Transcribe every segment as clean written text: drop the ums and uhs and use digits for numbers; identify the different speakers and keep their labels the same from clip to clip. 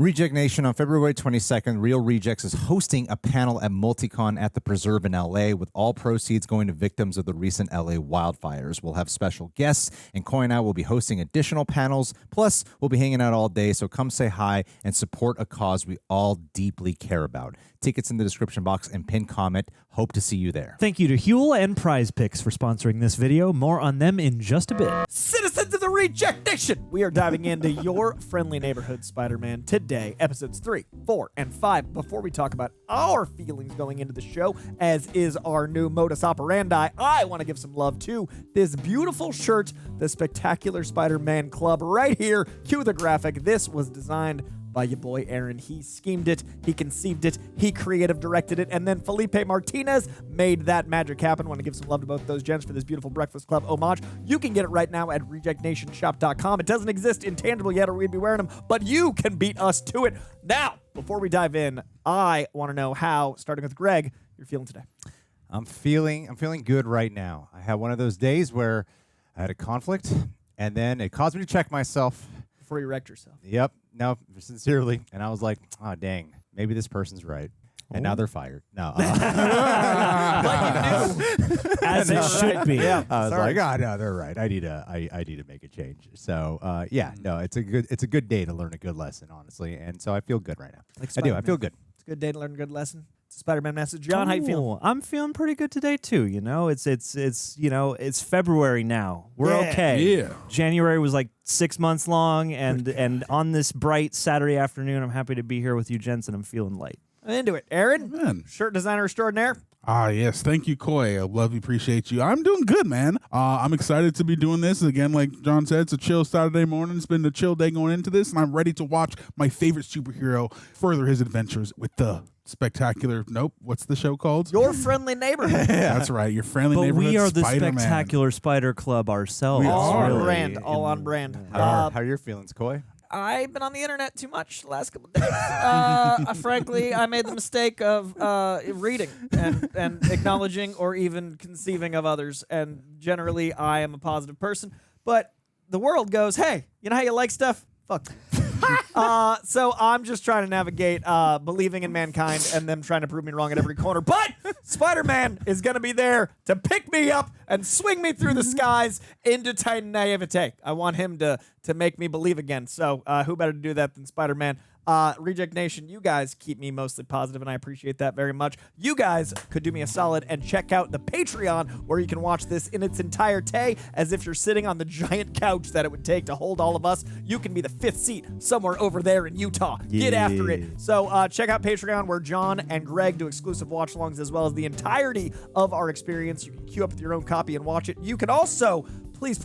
Speaker 1: Reject Nation, on February 22nd, Real Rejects is hosting a panel at Multicon at the Preserve in LA, with all proceeds going to victims of the recent LA wildfires. We'll have special guests, and Coy and I will be hosting additional panels. Plus, we'll be hanging out all day, so come say hi and support a cause we all deeply care about. Tickets in the description box and pinned comment. Hope to see you there.
Speaker 2: Thank you to Huel and Prizepicks for sponsoring this video. More on them in just a bit.
Speaker 3: Citizens of the Reject Nation, we are diving into your friendly neighborhood Spider-Man today, episodes 3, 4, and 5. Before we talk about our feelings going into the show, as is our new modus operandi, I want to give some love to this beautiful shirt, the Spectacular Spider-Man Club right here. Cue the graphic. This was designed by your boy Aaron. He schemed it, he conceived it, he creative directed it, and then Felipe Martinez made that magic happen. I want to give some love to both those gents for this beautiful Breakfast Club homage. You can get it right now at rejectnationshop.com. It doesn't exist intangible yet, or we'd be wearing them, but you can beat us to it. Now, before we dive in, I want to know how, starting with Greg, you're feeling today.
Speaker 1: I'm feeling good right now. I had one of those days where I had a conflict, and then it caused me to check myself.
Speaker 3: Before you wrecked yourself.
Speaker 1: Yep. No, sincerely. And I was like, oh, dang, maybe this person's right. And now they're fired. No.
Speaker 2: As it should be.
Speaker 3: Yeah.
Speaker 1: I was like, oh, no, they're right. I need to make a change. So, yeah, no, it's a good day to learn a good lesson, honestly. And so I feel good right now. I do. I feel good.
Speaker 3: It's a good day to learn a good lesson. It's a Spider-Man message. John, how you feeling?
Speaker 2: I'm feeling pretty good today too. You know, it's February now. We're okay.
Speaker 4: Yeah.
Speaker 2: January was like 6 months long, and on this bright Saturday afternoon, I'm happy to be here with you, gents, and I'm feeling light.
Speaker 3: I'm into it. Aaron,
Speaker 4: Man.
Speaker 3: shirt designer extraordinaire.
Speaker 4: Yes. Thank you, Coy. I love you. Appreciate you. I'm doing good, man. I'm excited to be doing this. Again, like John said, it's a chill Saturday morning. It's been a chill day going into this, and I'm ready to watch my favorite superhero further his adventures with the spectacular. Nope. What's the show called?
Speaker 3: Your friendly neighborhood.
Speaker 4: That's right. Your friendly
Speaker 2: But
Speaker 4: neighborhood
Speaker 2: we are the
Speaker 4: Spider-Man.
Speaker 2: Spectacular Spider Club ourselves.
Speaker 4: We
Speaker 3: All
Speaker 4: are.
Speaker 3: on brand. All on brand.
Speaker 1: How are your feelings, Coy?
Speaker 3: I've been on the internet too much the last couple of days. Frankly, I made the mistake of reading and acknowledging or even conceiving of others. And generally, I am a positive person. But the world goes, hey, you know how you like stuff? Fuck. So I'm just trying to navigate believing in mankind and them trying to prove me wrong at every corner. But Spider-Man is going to be there to pick me up and swing me through the skies into Titan naivete. I want him to make me believe again. So who better to do that than Spider-Man? Reject Nation, you guys keep me mostly positive, and I appreciate that very much. You guys could do me a solid and check out the Patreon, where you can watch this in its entirety, as if you're sitting on the giant couch that it would take to hold all of us. You can be the fifth seat somewhere over there in Utah. Get after it. So check out Patreon, where John and Greg do exclusive watch-alongs, as well as the entirety of our experience. You can queue up with your own copy and watch it. You can also please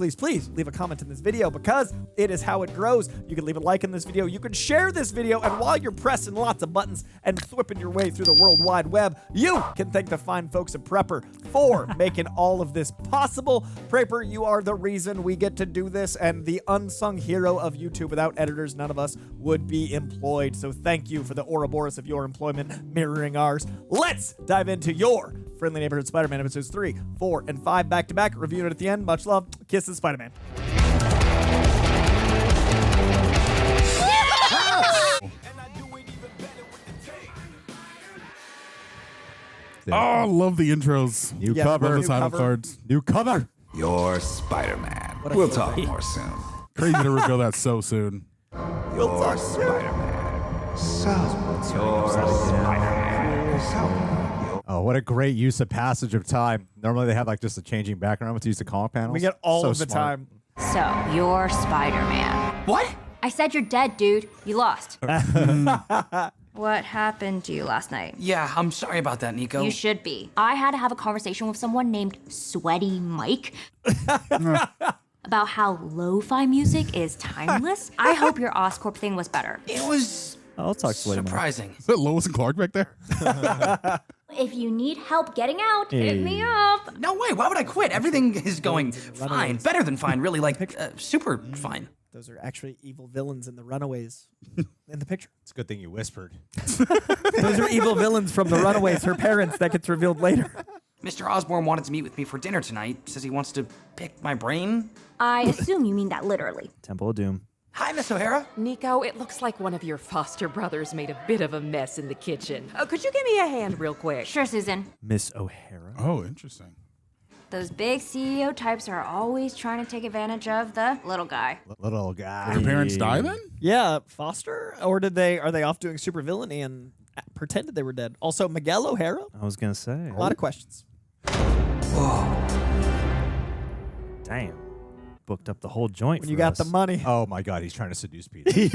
Speaker 3: leave a comment in this video, because it is how it grows. You can leave a like in this video. You can share this video. And while you're pressing lots of buttons and thwipping your way through the World Wide Web, you can thank the fine folks at Prepper for making all of this possible. Prepper, you are the reason we get to do this, and the unsung hero of YouTube. Without editors, none of us would be employed. So thank you for the Ouroboros of your employment mirroring ours. Let's dive into your Friendly Neighborhood Spider-Man episodes 3, 4, and 5 back-to-back. Reviewing it at the end. Much love. Kisses, Spider-Man.
Speaker 4: Oh, I love the intros.
Speaker 1: New
Speaker 3: Yeah,
Speaker 1: cover.
Speaker 4: Love the
Speaker 3: New
Speaker 4: title
Speaker 3: cover.
Speaker 4: cards.
Speaker 1: New cover.
Speaker 5: You're Spider-Man.
Speaker 3: What a
Speaker 5: We'll
Speaker 3: cool
Speaker 5: talk
Speaker 3: name.
Speaker 5: more soon.
Speaker 4: Crazy to reveal that so soon.
Speaker 5: You're Spider-Man. So, you're Spider-Man. So,
Speaker 1: Oh, what a great use of passage of time. Normally they have like just a changing background with the use of comic panels.
Speaker 3: We get all
Speaker 1: So
Speaker 3: of the
Speaker 1: smart.
Speaker 3: time.
Speaker 6: So, you're Spider-Man.
Speaker 5: What?
Speaker 6: I said you're dead, dude. You lost. What happened to you last night?
Speaker 7: Yeah, I'm sorry about that, Nico.
Speaker 6: You should be. I had to have a conversation with someone named Sweaty Mike about how lo-fi music is timeless. I hope your Oscorp thing was better.
Speaker 7: It was
Speaker 2: I'll talk to you later.
Speaker 7: surprising.
Speaker 4: Is that Lois and Clark back there?
Speaker 6: If you need help getting out, hit me up.
Speaker 7: No way, why would I quit? Everything is going fine. Better than fine, really. Like, super fine.
Speaker 3: Those are actually evil villains in the Runaways in the picture.
Speaker 1: It's a good thing you whispered.
Speaker 3: Those are evil villains from the Runaways, her parents. That gets revealed later.
Speaker 7: Mr. Osborn wanted to meet with me for dinner tonight. Says he wants to pick my brain.
Speaker 6: I assume you mean that literally.
Speaker 2: Temple of Doom.
Speaker 7: Hi, Miss O'Hara.
Speaker 8: Nico, it looks like one of your foster brothers made a bit of a mess in the kitchen. Could you give me a hand real quick?
Speaker 6: Sure, Susan.
Speaker 2: Miss O'Hara.
Speaker 4: Oh, interesting.
Speaker 6: Those big CEO types are always trying to take advantage of the little guy.
Speaker 1: Little guy.
Speaker 4: Your parents die then?
Speaker 3: Yeah, Foster? Or are they off doing supervillainy and pretended they were dead? Also, Miguel O'Hara?
Speaker 2: I was gonna say.
Speaker 3: A lot of questions.
Speaker 2: Damn. Booked up the whole joint.
Speaker 3: When
Speaker 2: for
Speaker 3: you got
Speaker 2: us.
Speaker 3: the money.
Speaker 1: Oh my God, he's trying to seduce Peter.
Speaker 3: It's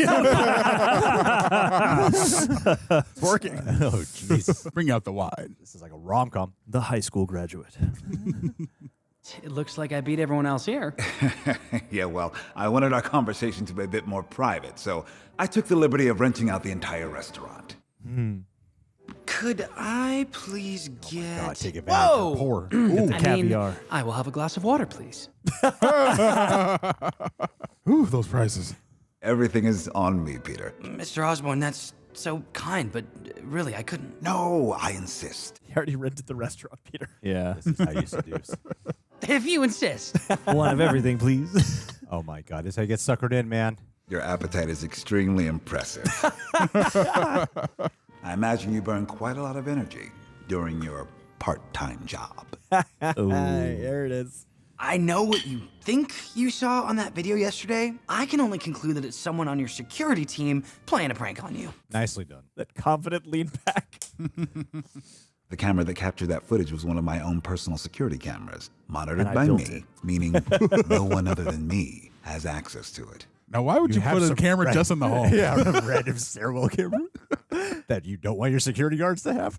Speaker 3: working.
Speaker 1: Oh jeez,
Speaker 4: Bring out the wide.
Speaker 1: this is like a rom-com.
Speaker 2: The high school graduate.
Speaker 7: It looks like I beat everyone else here.
Speaker 5: Yeah, well, I wanted our conversation to be a bit more private, so I took the liberty of renting out the entire restaurant.
Speaker 7: Could I please get...
Speaker 1: God, take advantage.
Speaker 7: Whoa!
Speaker 1: Poor.
Speaker 2: The
Speaker 7: I
Speaker 2: caviar.
Speaker 7: mean, I will have a glass of water, please.
Speaker 4: Ooh, those prices.
Speaker 5: Everything is on me, Peter.
Speaker 7: Mr. Osborn, that's so kind, but really, I couldn't.
Speaker 5: No, I insist.
Speaker 3: He already rented the restaurant, Peter.
Speaker 2: Yeah.
Speaker 1: This is how you seduce.
Speaker 7: If you insist.
Speaker 2: One of everything, please.
Speaker 1: Oh my God, this is how you get suckered in, man.
Speaker 5: Your appetite is extremely impressive. I imagine you burn quite a lot of energy during your part-time job.
Speaker 3: There it is.
Speaker 7: I know what you think you saw on that video yesterday. I can only conclude that it's someone on your security team playing a prank on you.
Speaker 1: Nicely done.
Speaker 3: That confident lean back.
Speaker 5: The camera that captured that footage was one of my own personal security cameras, monitored
Speaker 2: And I
Speaker 5: by
Speaker 2: built
Speaker 5: me,
Speaker 2: it.
Speaker 5: meaning no one other than me has access to it.
Speaker 4: Now, why would you
Speaker 1: have
Speaker 4: put a
Speaker 1: some
Speaker 4: camera
Speaker 1: red-
Speaker 4: just in the hall?
Speaker 1: Yeah, a random stairwell camera that you don't want your security guards to have.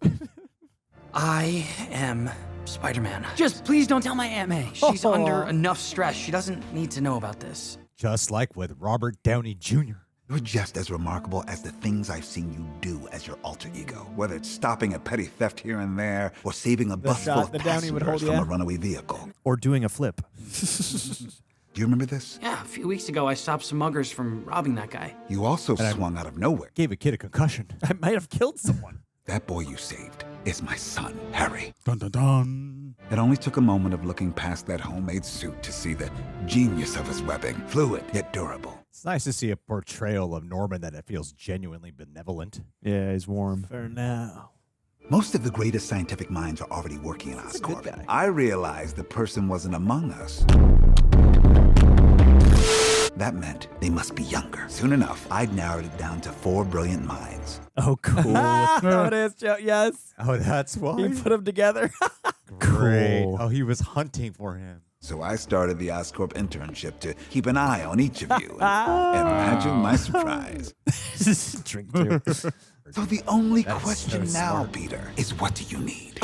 Speaker 7: I am Spider-Man. Just please don't tell my Aunt May. She's under enough stress. She doesn't need to know about this.
Speaker 1: Just like with Robert Downey Jr.
Speaker 5: You're just as remarkable as the things I've seen you do as your alter ego. Whether it's stopping a petty theft here and there, or saving a bus full
Speaker 3: shot
Speaker 5: of
Speaker 3: that Downey would
Speaker 5: passengers
Speaker 3: hold
Speaker 5: from
Speaker 3: you
Speaker 5: a runaway vehicle.
Speaker 2: Or doing a flip.
Speaker 5: Do you remember this?
Speaker 7: Yeah, a few weeks ago, I stopped some muggers from robbing that guy.
Speaker 5: You also swung out of nowhere.
Speaker 1: Gave a kid a concussion.
Speaker 3: I might have killed someone.
Speaker 5: That boy you saved is my son, Harry.
Speaker 4: Dun dun dun.
Speaker 5: It only took a moment of looking past that homemade suit to see the genius of his webbing, fluid yet durable.
Speaker 1: It's nice to see a portrayal of Norman that it feels genuinely benevolent.
Speaker 2: Yeah, he's warm.
Speaker 3: For now.
Speaker 5: Most of the greatest scientific minds are already working in
Speaker 3: a good
Speaker 5: Oscorp.
Speaker 3: guy.
Speaker 5: I realized the person wasn't among us. That meant they must be younger. Soon enough, I'd narrowed it down to 4 brilliant minds.
Speaker 2: Oh, cool.
Speaker 3: Oh, it is, Joe. Yes.
Speaker 1: Oh, that's why.
Speaker 3: He put them together.
Speaker 1: Great.
Speaker 2: Cool.
Speaker 1: Oh, he was hunting for him.
Speaker 5: So I started the Oscorp internship to keep an eye on each of you. And imagine my surprise.
Speaker 2: Drink too.
Speaker 5: So the only
Speaker 1: That's
Speaker 5: question
Speaker 1: so
Speaker 5: now,
Speaker 1: smart.
Speaker 5: Peter, is what do you need?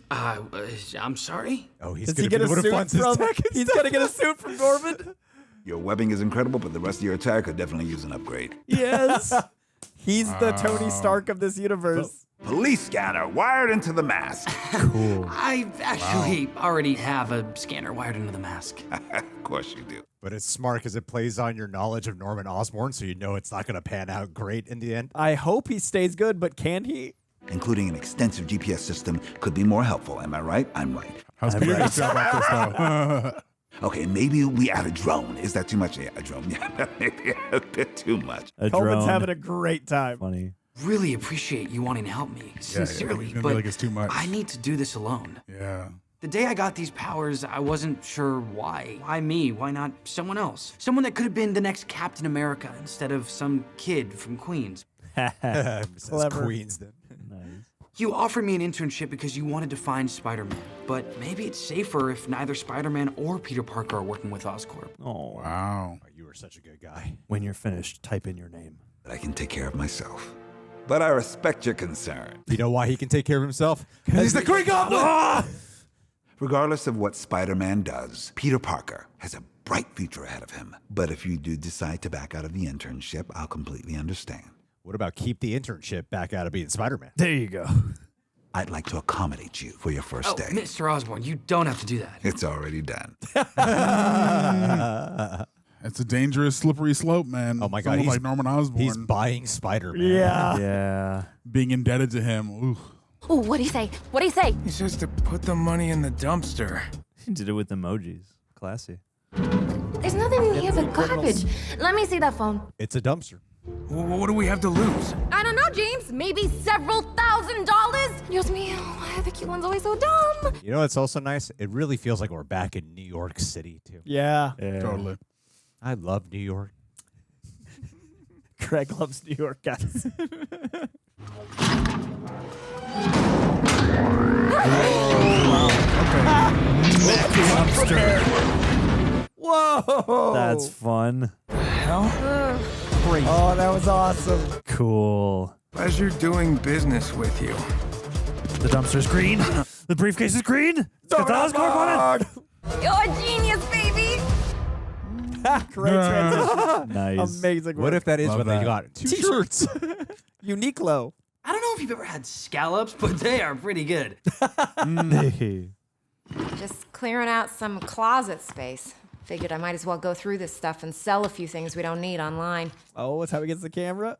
Speaker 7: I'm sorry?
Speaker 1: Oh, he's
Speaker 3: Does
Speaker 1: going
Speaker 3: he
Speaker 1: to
Speaker 3: get
Speaker 1: be
Speaker 3: a
Speaker 1: able to
Speaker 3: suit
Speaker 1: fund his
Speaker 3: from?
Speaker 1: tech.
Speaker 3: He's gonna get a suit from Norman.
Speaker 5: Your webbing is incredible, but the rest of your attire could definitely use an upgrade.
Speaker 3: Yes. He's the Tony Stark of this universe.
Speaker 5: Police scanner wired into the mask.
Speaker 2: Cool.
Speaker 7: I actually already have a scanner wired into the mask.
Speaker 5: Of course you do.
Speaker 1: But it's smart because it plays on your knowledge of Norman Osborn, so you know it's not going to pan out great in the end.
Speaker 3: I hope he stays good, but can he?
Speaker 5: Including an extensive GPS system could be more helpful. Am I right? I'm right.
Speaker 4: How's Peter gonna feel about this, though?
Speaker 5: Okay, maybe we add a drone. Is that too much? Yeah, a drone. Yeah, maybe a bit too much.
Speaker 2: A
Speaker 3: Coleman's
Speaker 2: drone.
Speaker 3: having a great time.
Speaker 2: Funny.
Speaker 7: Really appreciate you wanting to help me. Sincerely.
Speaker 4: he's gonna
Speaker 7: but
Speaker 4: be like, it's too much.
Speaker 7: I need to do this alone.
Speaker 4: Yeah.
Speaker 7: The day I got these powers, I wasn't sure why. Why me? Why not someone else? Someone that could have been the next Captain America instead of some kid from Queens.
Speaker 1: Says
Speaker 3: Clever.
Speaker 1: Queens then.
Speaker 2: Nice.
Speaker 7: You offered me an internship because you wanted to find Spider-Man, but maybe it's safer if neither Spider-Man or Peter Parker are working with Oscorp.
Speaker 2: Oh,
Speaker 4: Wow.
Speaker 1: Oh, you were such a good guy.
Speaker 2: when you're finished, type in your name.
Speaker 5: But I can take care of myself. But I respect your concern.
Speaker 1: You know why he can take care of himself? Because he's the Green Goblin!
Speaker 5: Regardless of what Spider-Man does, Peter Parker has a bright future ahead of him. But if you do decide to back out of the internship, I'll completely understand.
Speaker 1: What about keep the internship back out of being Spider-Man?
Speaker 2: There you go.
Speaker 5: I'd like to accommodate you for your first
Speaker 7: Oh,
Speaker 5: day.
Speaker 7: Mr. Osborn, you don't have to do that.
Speaker 5: It's already done.
Speaker 4: It's a dangerous, slippery slope, man.
Speaker 1: Oh my
Speaker 4: It's
Speaker 1: God,
Speaker 4: almost
Speaker 1: he's-
Speaker 4: like Norman Osborn.
Speaker 1: He's buying Spider-Man.
Speaker 3: Yeah.
Speaker 2: Yeah.
Speaker 4: being indebted to him. Ooh.
Speaker 6: Ooh, what'd he say? What'd he say?
Speaker 9: He says to put the money in the dumpster.
Speaker 2: He did it with emojis. Classy.
Speaker 6: There's nothing in here but garbage. Let me see that phone.
Speaker 1: It's a dumpster.
Speaker 9: What do we have to lose?
Speaker 6: I don't know, James. Maybe several $1,000s. Dios mío, why are the cute ones always so dumb?
Speaker 1: You know what's also nice? It really feels like we're back in New York City, too.
Speaker 3: Yeah.
Speaker 4: Totally.
Speaker 1: I love New York.
Speaker 3: Greg loves New York, guys. Whoa!
Speaker 2: That's fun.
Speaker 3: Great. Oh, that was awesome.
Speaker 2: Cool.
Speaker 9: Pleasure doing business with you.
Speaker 2: The dumpster's green. The briefcase is green. It's got the Oscorp on it.
Speaker 6: You're a genius, baby.
Speaker 3: Great transition.
Speaker 2: Nice.
Speaker 3: Amazing.
Speaker 1: What if that is
Speaker 4: Love
Speaker 1: what
Speaker 4: that.
Speaker 1: they got? T-shirts.
Speaker 3: Uniqlo.
Speaker 7: I don't know if you've ever had scallops, but they are pretty good.
Speaker 8: Just clearing out some closet space. Figured I might as well go through this stuff and sell a few things we don't need online.
Speaker 3: Oh, what's how he gets the camera?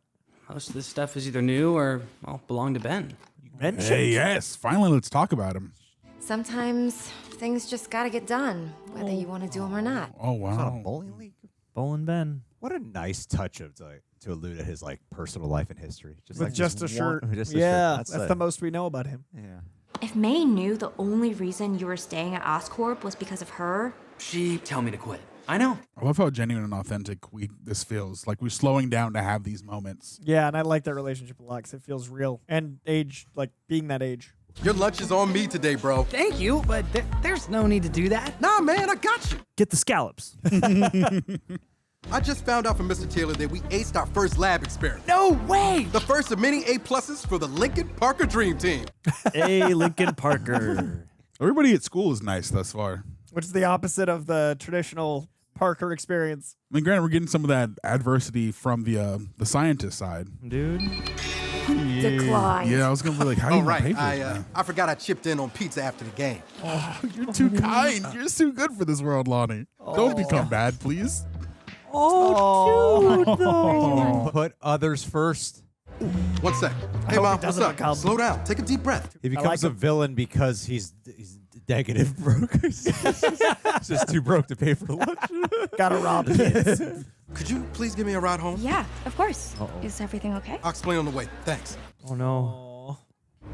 Speaker 7: Most of this stuff is either new or, well, belong to Ben.
Speaker 4: Hey, yes. Finally, let's talk about him.
Speaker 8: Sometimes things just gotta get done, whether you want to do them or not.
Speaker 4: Oh,
Speaker 1: It's not a
Speaker 4: wow.
Speaker 1: bowling league.
Speaker 2: Bowling Ben.
Speaker 1: What a nice touch of to allude to his personal life and history. Just
Speaker 3: With
Speaker 1: like
Speaker 3: just
Speaker 1: this
Speaker 3: a shirt.
Speaker 1: one- just a
Speaker 3: Yeah,
Speaker 1: shirt.
Speaker 3: that's the most we know about him.
Speaker 1: Yeah.
Speaker 6: If May knew the only reason you were staying at Oscorp was because of her,
Speaker 7: She'd tell me to quit. I know.
Speaker 4: I love how genuine and authentic this feels. Like we're slowing down to have these moments.
Speaker 3: Yeah, and I like that relationship a lot because it feels real. And age, like being that age.
Speaker 10: Your lunch is on me today, bro.
Speaker 7: Thank you, but there's no need to do that.
Speaker 10: Nah, man, I got you.
Speaker 2: Get the scallops.
Speaker 10: I just found out from Mr. Taylor that we aced our first lab experiment.
Speaker 7: No way!
Speaker 10: The first of many A-pluses for the Lincoln Parker Dream Team.
Speaker 2: Hey, Lincoln Parker.
Speaker 4: Everybody at school is nice thus far.
Speaker 3: Which is the opposite of the traditional Parker experience.
Speaker 4: I mean, granted, we're getting some of that adversity from the scientist side.
Speaker 2: Dude.
Speaker 8: Decline.
Speaker 4: Yeah, I was gonna be like, how do
Speaker 10: Oh,
Speaker 4: you
Speaker 10: right.
Speaker 4: pay for this, man?
Speaker 10: I forgot I chipped in on pizza after the game.
Speaker 4: You're too kind. You're too good for this world, Lonnie. Don't become bad, please.
Speaker 1: Put others first.
Speaker 10: 1 sec. Hey,
Speaker 3: hope
Speaker 10: Mom,
Speaker 3: he
Speaker 10: what's
Speaker 3: doesn't
Speaker 10: up?
Speaker 3: become-
Speaker 10: Slow down. Take a deep breath.
Speaker 1: He becomes a villain because he's negative broke. He's just too broke to pay for lunch.
Speaker 3: Gotta rob kids.
Speaker 10: Could you please give me a ride home?
Speaker 6: yeah, of course. Is everything okay?
Speaker 10: I'll explain on the way. Thanks.
Speaker 2: Oh, no.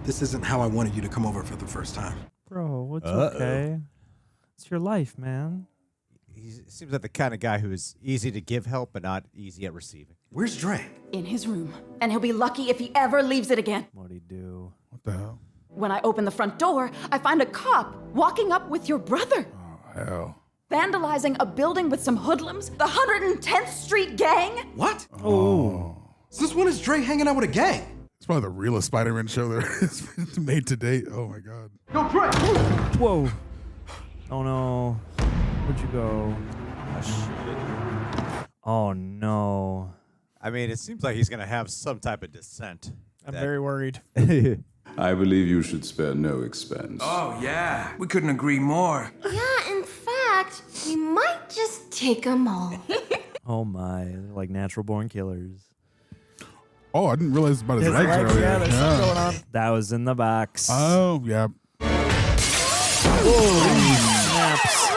Speaker 10: This isn't how I wanted you to come over for the first time.
Speaker 2: Bro, it's okay. It's your life, man.
Speaker 1: He seems like the kind of guy who is easy to give help, but not easy at receiving.
Speaker 10: Where's Dre?
Speaker 11: In his room. And he'll be lucky if he ever leaves it again.
Speaker 2: What'd he do?
Speaker 4: What the hell?
Speaker 11: When I open the front door, I find a cop walking up with your brother,
Speaker 4: Hell.
Speaker 11: vandalizing a building with some hoodlums, the 110th Street gang.
Speaker 10: What? Oh. Since when is Dre hanging out with a gang?
Speaker 4: It's probably the realest Spider-Man show there has been made to date. Oh my god.
Speaker 10: Yo, Dre!
Speaker 2: Whoa. Oh, no. Where'd you go? Oh, shit. Oh, no.
Speaker 1: I mean, it seems like he's going to have some type of dissent.
Speaker 3: I'm very worried.
Speaker 12: I believe you should spare no expense.
Speaker 9: Oh, yeah. We couldn't agree more.
Speaker 6: Yeah, in fact, we might just take them all.
Speaker 2: Oh, my. They're like natural born killers.
Speaker 4: Oh, I didn't realize about his legs earlier.
Speaker 3: Yeah, there's something going on.
Speaker 2: That was in the box.
Speaker 4: Oh, yeah.
Speaker 2: Snaps.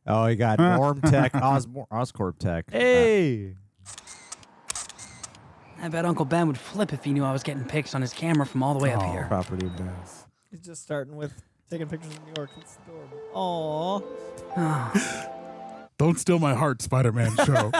Speaker 1: Oh, he got Norm Tech, Oscorp Tech.
Speaker 2: Hey.
Speaker 7: I bet Uncle Ben would flip if he knew I was getting pics on his camera from all the way up here.
Speaker 2: Property best.
Speaker 3: He's just starting with taking pictures of New York. It's adorable. Aww.
Speaker 4: Don't steal my heart, Spider-Man show.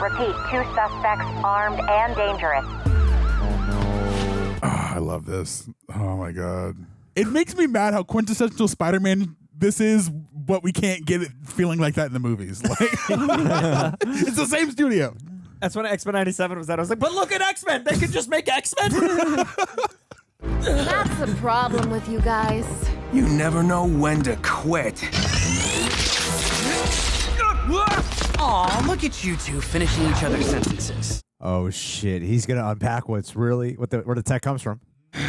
Speaker 13: Repeat, 2 suspects armed and dangerous.
Speaker 2: Oh, no.
Speaker 4: I love this. Oh my god. It makes me mad how quintessential Spider-Man this is, but we can't get it feeling like that in the movies. Like, it's the same studio.
Speaker 3: That's when X-Men 97 was out. I was like, but look at X-Men. They could just make X-Men.
Speaker 8: That's the problem with you guys.
Speaker 9: You never know when to quit.
Speaker 7: Aw, look at you two finishing each other's sentences.
Speaker 1: Oh, shit. He's going to unpack where the tech comes from.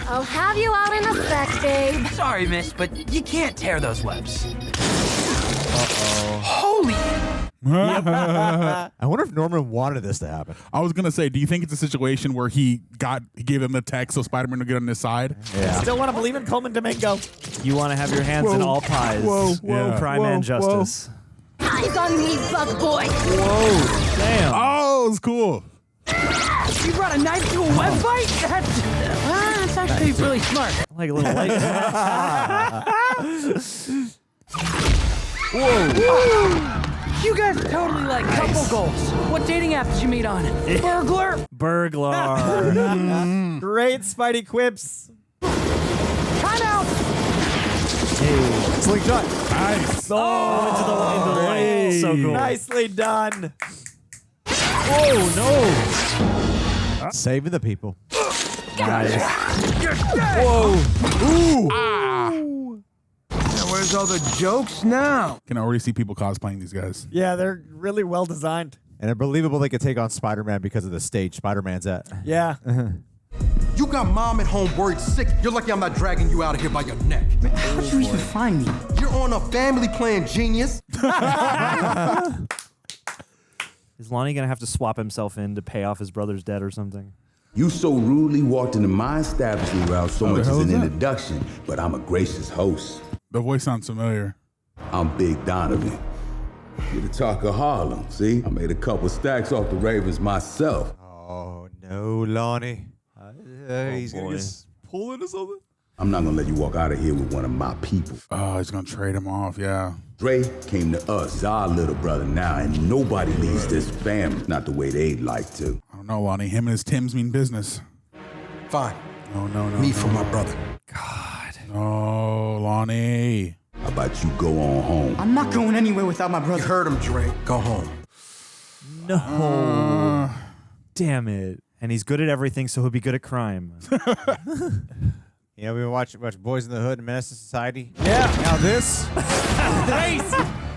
Speaker 8: I'll have you out in a sec, babe.
Speaker 7: Sorry, miss, but you can't tear those webs.
Speaker 1: Uh-oh.
Speaker 7: Holy...
Speaker 1: I wonder if Norman wanted this to happen.
Speaker 4: I was gonna say, do you think it's a situation where he gave him the tech so Spider-Man would get on his side?
Speaker 1: Yeah.
Speaker 3: Still want to believe in Coleman Domingo.
Speaker 2: You want to have your hands in all pies.
Speaker 4: Whoa,
Speaker 2: Crime and justice.
Speaker 11: Eyes on me, bug boy.
Speaker 2: Whoa, damn.
Speaker 4: Oh, it's cool.
Speaker 14: You brought a knife to a web fight? That's actually really smart.
Speaker 2: Like a little light.
Speaker 14: Whoa. You guys are totally like couple goals. What dating app did you meet on? Burglar?
Speaker 2: Burglar.
Speaker 3: Great Spidey quips.
Speaker 14: Time out.
Speaker 1: Slingshot.
Speaker 4: Nice.
Speaker 2: Oh, into the light. So cool.
Speaker 3: Nicely done.
Speaker 2: Oh, no.
Speaker 1: Saving the people.
Speaker 2: Nice.
Speaker 9: Whoa. Ooh. Ah. Now, where's all the jokes now?
Speaker 4: Can already see people cosplaying these guys.
Speaker 3: Yeah, they're really well designed.
Speaker 1: And it's believable they could take on Spider-Man because of the stage Spider-Man's at.
Speaker 3: Yeah.
Speaker 10: You got mom at home worried sick. You're lucky I'm not dragging you out of here by your neck.
Speaker 14: How did you even find me?
Speaker 10: You're on a family plan, genius.
Speaker 2: Is Lonnie going to have to swap himself in to pay off his brother's debt or something?
Speaker 12: You so rudely walked into my establishment without so much as
Speaker 4: hell
Speaker 12: an
Speaker 4: is that?
Speaker 12: introduction, but I'm a gracious host.
Speaker 4: The voice sounds familiar.
Speaker 12: I'm Big Donovan. You're the talk of Harlem, see? I made a couple stacks off the Ravens myself.
Speaker 1: Oh, no, Lonnie. He's going to get pulled into something.
Speaker 12: I'm not gonna let you walk out of here with one of my people.
Speaker 4: Oh, he's gonna trade him off, yeah.
Speaker 12: Dre came to us, our little brother now, and nobody leaves this family, not the way they'd like to.
Speaker 4: I don't know, Lonnie. Him and his Tims mean business.
Speaker 10: Fine.
Speaker 4: No.
Speaker 10: Me for my brother.
Speaker 2: God.
Speaker 4: Oh, Lonnie.
Speaker 12: How about you go on home?
Speaker 14: I'm not going anywhere without my
Speaker 10: You
Speaker 14: brother.
Speaker 10: heard him, Dre. Go home.
Speaker 2: No. Damn it. And he's good at everything, so he'll be good at crime.
Speaker 1: Yeah, we watch Boys in the Hood and Menace to Society.
Speaker 3: Yeah.
Speaker 1: Now this.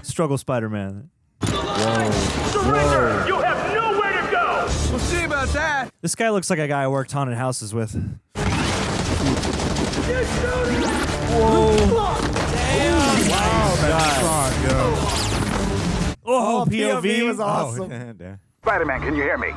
Speaker 2: Struggle Spider-Man.
Speaker 9: Surrender! You have nowhere to go! We'll see about that.
Speaker 2: This guy looks like a guy I worked haunted houses with. Oh, POV
Speaker 3: was awesome.
Speaker 15: Spider-Man, can you hear me?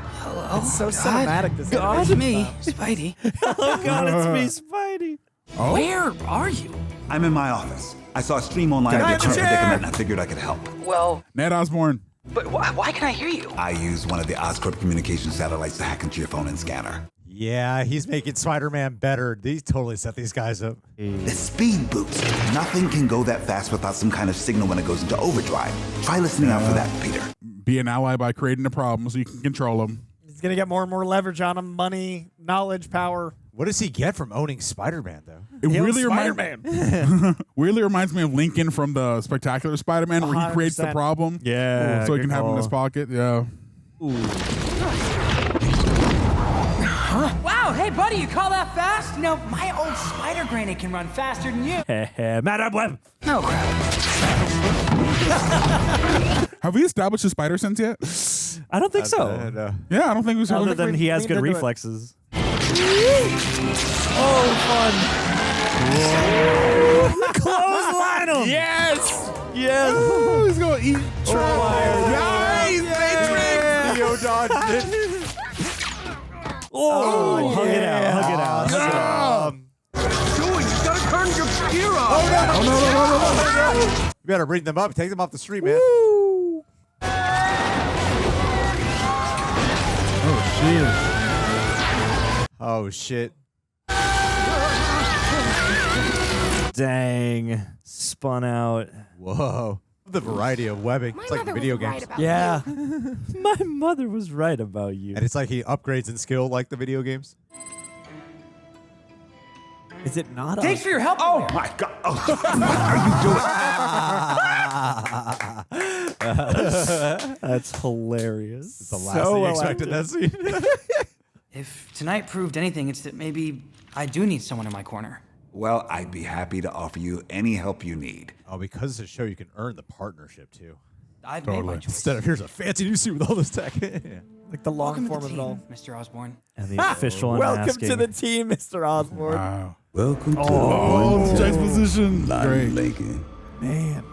Speaker 3: It's so cinematic. This
Speaker 14: God, it's me, Spidey.
Speaker 2: Oh, God, it's me, Spidey.
Speaker 4: Oh?
Speaker 14: Where are you?
Speaker 5: I'm in my office. I saw a stream online of your current predicament and I figured I could help.
Speaker 14: Well,
Speaker 4: Ned Osborn.
Speaker 14: but why can I hear you?
Speaker 5: I used one of the Oscorp communication satellites to hack into your phone and scanner.
Speaker 1: Yeah, he's making Spider-Man better. He totally set these guys up.
Speaker 5: The speed boost. Nothing can go that fast without some kind of signal when it goes into overdrive. Try listening out for that, Peter.
Speaker 4: Be an ally by creating a problem so you can control them.
Speaker 3: He's going to get more and more leverage on him. Money, knowledge, power.
Speaker 1: What does he get from owning Spider-Man, though?
Speaker 4: It
Speaker 3: He owns
Speaker 4: really weirdly reminds me of Lincoln from the Spectacular Spider-Man, where he creates the
Speaker 3: 100%.
Speaker 4: problem.
Speaker 2: Yeah,
Speaker 4: so he
Speaker 2: good
Speaker 4: can have him in his
Speaker 2: call.
Speaker 4: pocket. Yeah.
Speaker 14: Wow, hey buddy, you call that fast? You know, my old spider granny can run faster than you.
Speaker 2: Madam Web.
Speaker 14: Oh crap.
Speaker 4: Have we established his spider sense yet?
Speaker 2: I don't think so.
Speaker 4: Yeah, I don't think we
Speaker 2: Other than he has good
Speaker 3: leaned into it.
Speaker 2: reflexes.
Speaker 3: Oh, fun.
Speaker 2: Clothesline him.
Speaker 3: Yes.
Speaker 2: Yes.
Speaker 4: Oh, he's going to eat trash.
Speaker 1: Nice! Matrix! Theo dodged it.
Speaker 2: Oh, hug it out. Hug it out. Hug it out.
Speaker 9: Joey, you gotta turn your gear off.
Speaker 1: Oh, no. We better bring them up. Take them off the street, man. Oh, shit.
Speaker 2: Dang. Spun out.
Speaker 1: Whoa. The variety of webbing. It's like video games.
Speaker 3: Yeah.
Speaker 2: My mother was right about you.
Speaker 1: And it's like he upgrades in skill like the video games.
Speaker 3: Is it not?
Speaker 14: Thanks for your help.
Speaker 5: Oh my God! Oh, what are you doing?
Speaker 2: That's hilarious.
Speaker 1: It's the last thing you expected that scene.
Speaker 14: If tonight proved anything, it's that maybe I do need someone in my corner.
Speaker 5: Well, I'd be happy to offer you any help you need.
Speaker 1: Oh, because it's a show, you can earn the partnership too.
Speaker 14: I've made my choice.
Speaker 1: Instead of here's a fancy new suit with all this tech. Yeah.
Speaker 3: Like the long
Speaker 14: Welcome
Speaker 3: form
Speaker 14: to
Speaker 3: of
Speaker 14: the
Speaker 3: it all.
Speaker 14: team, Mr. Osborn.
Speaker 2: And the official
Speaker 3: Welcome
Speaker 2: unmasking.
Speaker 3: to the team, Mr. Osborn.
Speaker 4: Wow.
Speaker 12: Welcome to
Speaker 4: Oh,
Speaker 12: the
Speaker 4: exposition.
Speaker 12: Lonnie
Speaker 4: Great.
Speaker 12: Lincoln.
Speaker 3: Man.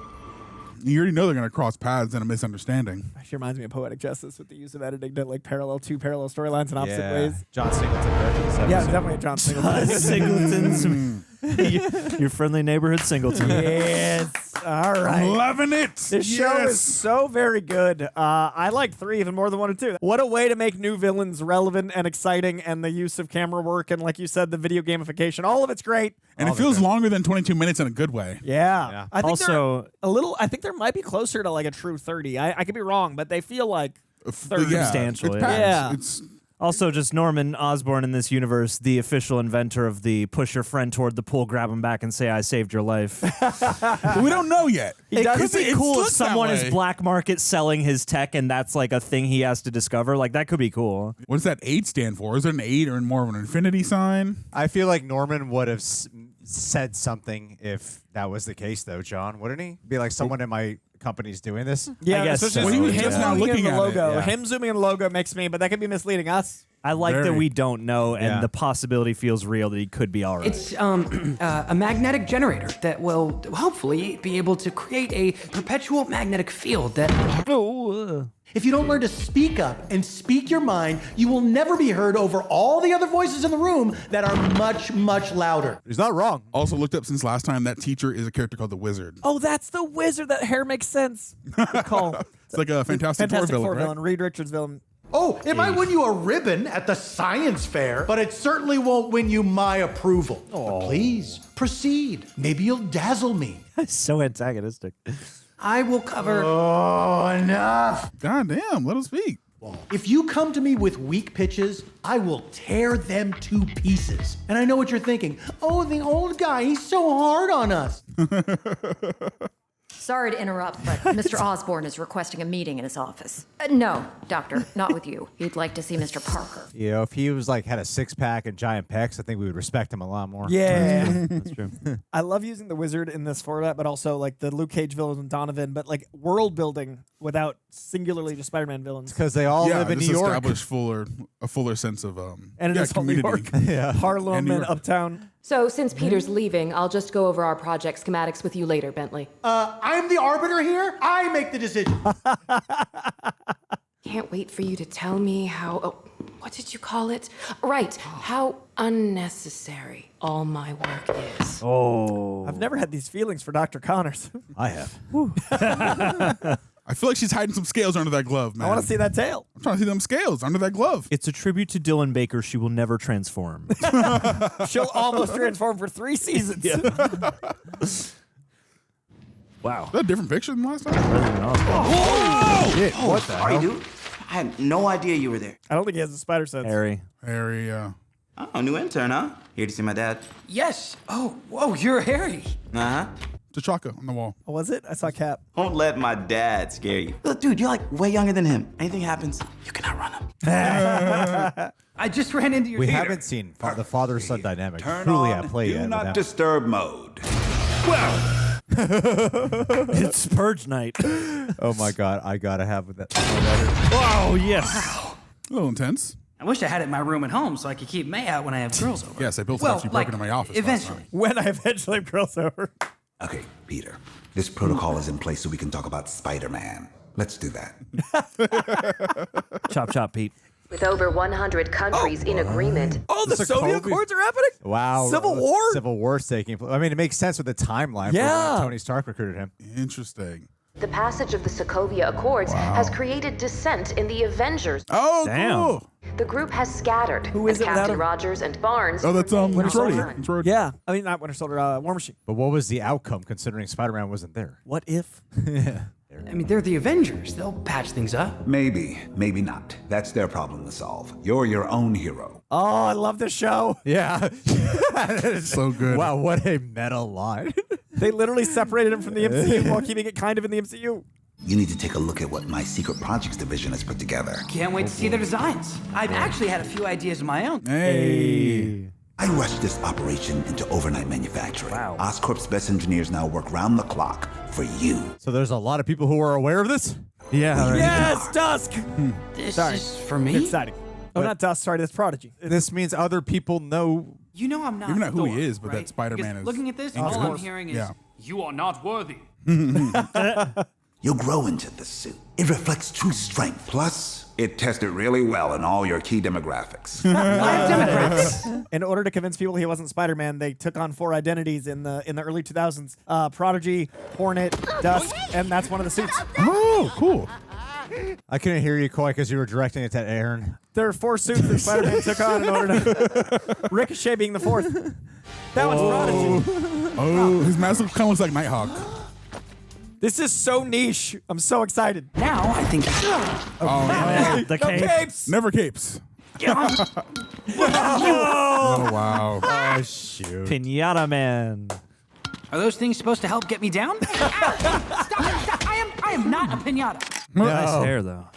Speaker 4: You already know they're going to cross paths in a misunderstanding.
Speaker 3: Actually reminds me of Poetic Justice with the use of editing to like two parallel storylines in opposite ways.
Speaker 1: John Singleton directed this episode.
Speaker 3: Yeah, definitely a John Singleton.
Speaker 2: Singleton's your friendly neighborhood Singleton.
Speaker 3: Yes. All right.
Speaker 4: I'm loving it.
Speaker 3: This show is so very good. I like 3 even more than 1 and 2. What a way to make new villains relevant and exciting, and the use of camera work, and like you said, the video gamification. All of it's great.
Speaker 4: And it feels longer than 22 minutes in a good way.
Speaker 3: Yeah. I think
Speaker 2: Also,
Speaker 3: I think there might be closer to like a true 30. I could be wrong, but they feel like 30.
Speaker 2: substantial.
Speaker 4: It's
Speaker 2: Yeah.
Speaker 4: packed.
Speaker 3: Yeah.
Speaker 4: It's
Speaker 2: Also, just Norman Osborn in this universe, the official inventor of the push your friend toward the pool, grab him back, and say, I saved your life.
Speaker 4: but we don't know yet.
Speaker 2: It could be
Speaker 4: It
Speaker 2: cool if
Speaker 4: looks that
Speaker 2: someone is
Speaker 4: way.
Speaker 2: black market selling his tech and that's like a thing he has to discover. Like, that could be cool.
Speaker 4: What does that 8 stand for? Is it an 8 or more of an infinity sign?
Speaker 1: I feel like Norman would have said something if that was the case, though, John, wouldn't he? Be like, someone in my company's doing this?
Speaker 3: Yeah,
Speaker 2: I guess
Speaker 3: especially
Speaker 2: so.
Speaker 4: Well, he was
Speaker 3: him
Speaker 4: just now
Speaker 3: zooming in
Speaker 4: looking
Speaker 3: the
Speaker 4: at it,
Speaker 3: logo.
Speaker 1: yeah.
Speaker 3: Him zooming in the logo makes me, but that could be misleading us.
Speaker 2: I like that
Speaker 4: Very.
Speaker 2: we don't know, and
Speaker 1: Yeah.
Speaker 2: the possibility feels real that he could be all right.
Speaker 14: It's a magnetic generator that will hopefully be able to create a perpetual magnetic field that.
Speaker 16: If you don't learn to speak up and speak your mind, you will never be heard over all the other voices in the room that are much, much louder.
Speaker 1: He's not wrong.
Speaker 4: Also looked up since last time, that teacher is a character called the Wizard.
Speaker 3: Oh, that's the wizard. That hair makes sense. Good call.
Speaker 4: It's like a Fantastic Four villain, right?
Speaker 3: villain. Reed Richards villain.
Speaker 16: Oh, it might win you a ribbon at the science fair, but it certainly won't win you my approval. But please, proceed. Maybe you'll dazzle me.
Speaker 2: So antagonistic.
Speaker 14: I will cover.
Speaker 16: Oh, enough.
Speaker 4: God damn, let him speak.
Speaker 16: If you come to me with weak pitches, I will tear them to pieces. And I know what you're thinking. Oh, the old guy, he's so hard on us.
Speaker 8: Sorry to interrupt, but Mr. Osborn is requesting a meeting in his office. No, Doctor, not with you. He'd like to see Mr. Parker.
Speaker 1: You know, if he was like had a 6-pack and giant pecs, I think we would respect him a lot more.
Speaker 3: Yeah.
Speaker 2: That's true.
Speaker 3: I love using the wizard in this format, but also like the Luke Cage villain and Donovan, but like world building without singularly the Spider-Man villains.
Speaker 1: Because they all live in New York.
Speaker 4: Established a fuller sense of
Speaker 3: And it is all New York.
Speaker 1: Yeah.
Speaker 3: Harlem
Speaker 4: And New
Speaker 3: and
Speaker 4: York.
Speaker 3: Uptown.
Speaker 8: So, since Peter's leaving, I'll just go over our project schematics with you later, Bentley.
Speaker 16: I'm the arbiter here. I make the decision.
Speaker 8: Can't wait for you to tell me how. Oh, what did you call it? Right, how unnecessary all my work is.
Speaker 2: Oh.
Speaker 3: I've never had these feelings for Dr. Connors.
Speaker 1: I have.
Speaker 4: I feel like she's hiding some scales under that glove, man.
Speaker 3: I want to see that tail.
Speaker 4: I'm trying to see them scales under that glove.
Speaker 2: It's a tribute to Dylan Baker. She will never transform.
Speaker 3: She'll almost transform for 3 seasons.
Speaker 2: Wow.
Speaker 4: Is that a different picture than last time?
Speaker 1: Oh, shit. What the
Speaker 17: Sorry,
Speaker 1: hell?
Speaker 17: dude. I had no idea you were there.
Speaker 3: I don't think he has a spider sense.
Speaker 2: Harry.
Speaker 4: Harry,
Speaker 17: Oh, new intern, huh? Here to see my dad.
Speaker 14: Yes. Oh, whoa, you're Harry.
Speaker 17: Uh-huh.
Speaker 4: T'Chaka on the wall.
Speaker 3: Oh, was it? I saw Cap.
Speaker 17: Don't let my dad scare you. Look, dude, you're like way younger than him. Anything happens, you can outrun him.
Speaker 14: I just ran into your
Speaker 1: We
Speaker 14: theater.
Speaker 1: haven't seen the father-son dynamic
Speaker 5: Turn
Speaker 1: truly
Speaker 5: on
Speaker 1: at play
Speaker 5: Do
Speaker 1: yet.
Speaker 5: Not
Speaker 1: with them.
Speaker 5: Disturb mode.
Speaker 2: It's Purge night.
Speaker 1: Oh my God, I gotta have that.
Speaker 2: Oh, yes.
Speaker 4: A little intense.
Speaker 14: I wish I had it in my room at home so I could keep May out when I have girls over.
Speaker 4: Yes, I built it
Speaker 14: Well,
Speaker 4: after you
Speaker 14: like,
Speaker 4: broke into my office last
Speaker 14: eventually.
Speaker 4: time.
Speaker 3: When I eventually have girls over.
Speaker 5: Okay, Peter. This protocol is in place so we can talk about Spider-Man. Let's do that.
Speaker 2: Chop, chop, Pete.
Speaker 13: With over 100 countries in agreement.
Speaker 3: Oh, the
Speaker 1: This a
Speaker 3: Soviet
Speaker 1: Kobe?
Speaker 3: Accords are happening?
Speaker 1: Wow.
Speaker 3: Civil War?
Speaker 1: Civil War's taking place. I mean, it makes sense with the timeline
Speaker 3: Yeah.
Speaker 1: for when Tony Stark recruited him.
Speaker 4: Interesting.
Speaker 13: The passage of the Sokovia Accords has created dissent in the Avengers.
Speaker 4: Oh,
Speaker 2: Damn.
Speaker 4: cool.
Speaker 13: The group has scattered.
Speaker 3: Who is
Speaker 13: and
Speaker 3: it without
Speaker 13: Captain
Speaker 3: him?
Speaker 13: Rogers and Barnes.
Speaker 4: Oh, that's
Speaker 13: remain
Speaker 4: Winter Soldier.
Speaker 13: on.
Speaker 4: Winter Soldier.
Speaker 3: Yeah. I mean, not Winter Soldier, War Machine.
Speaker 1: But what was the outcome considering Spider-Man wasn't there?
Speaker 3: What if?
Speaker 14: I mean, they're the Avengers. They'll patch things up.
Speaker 5: Maybe, maybe not. That's their problem to solve. You're your own hero.
Speaker 3: Oh, I love this show.
Speaker 1: Yeah.
Speaker 4: So good.
Speaker 1: Wow, what a meta line.
Speaker 3: They literally separated him from the MCU while keeping it kind of in the MCU.
Speaker 5: You need to take a look at what my secret projects division has put together.
Speaker 14: Can't wait to see their designs. I've actually had a few ideas of my own.
Speaker 4: Hey.
Speaker 5: I rushed this operation into overnight manufacturing.
Speaker 2: Wow.
Speaker 5: Oscorp's best engineers now work round the clock for you.
Speaker 1: So there's a lot of people who are aware of this?
Speaker 2: Yeah. Right.
Speaker 3: Yes, Dusk.
Speaker 14: This
Speaker 3: Sorry.
Speaker 14: is for me?
Speaker 3: Exciting. Oh, not Dusk. Sorry, that's Prodigy.
Speaker 1: This means other people know.
Speaker 14: You know I'm not
Speaker 4: Maybe not who he
Speaker 14: Thor,
Speaker 4: is, but
Speaker 14: right?
Speaker 4: that Spider-Man
Speaker 14: Because
Speaker 4: is
Speaker 14: looking at this,
Speaker 4: in
Speaker 14: all I'm
Speaker 4: course.
Speaker 14: hearing is,
Speaker 4: Yeah.
Speaker 14: you are not worthy.
Speaker 5: You'll grow into the suit. It reflects true strength. Plus, it tested really well in all your key demographics.
Speaker 3: In order to convince people he wasn't Spider-Man, they took on 4 identities in the early 2000s. Prodigy, Hornet, Dusk, and that's one of the suits.
Speaker 4: Oh, cool.
Speaker 1: I couldn't hear you, Coy, because you were directing it to Aaron.
Speaker 3: There are 4 suits that Spider-Man took on in order to... Ricochet being the 4th. That one's Prodigy.
Speaker 4: Oh, his mask kind of looks like Nighthawk.
Speaker 3: This is so niche. I'm so excited.
Speaker 7: Now I think.
Speaker 2: The
Speaker 3: capes.
Speaker 4: Never capes.
Speaker 2: Oh,
Speaker 4: wow.
Speaker 1: Oh, shoot.
Speaker 2: Pinata Man.
Speaker 14: Are those things supposed to help get me down? Stop. I am not a pinata.
Speaker 2: Nice hair, though.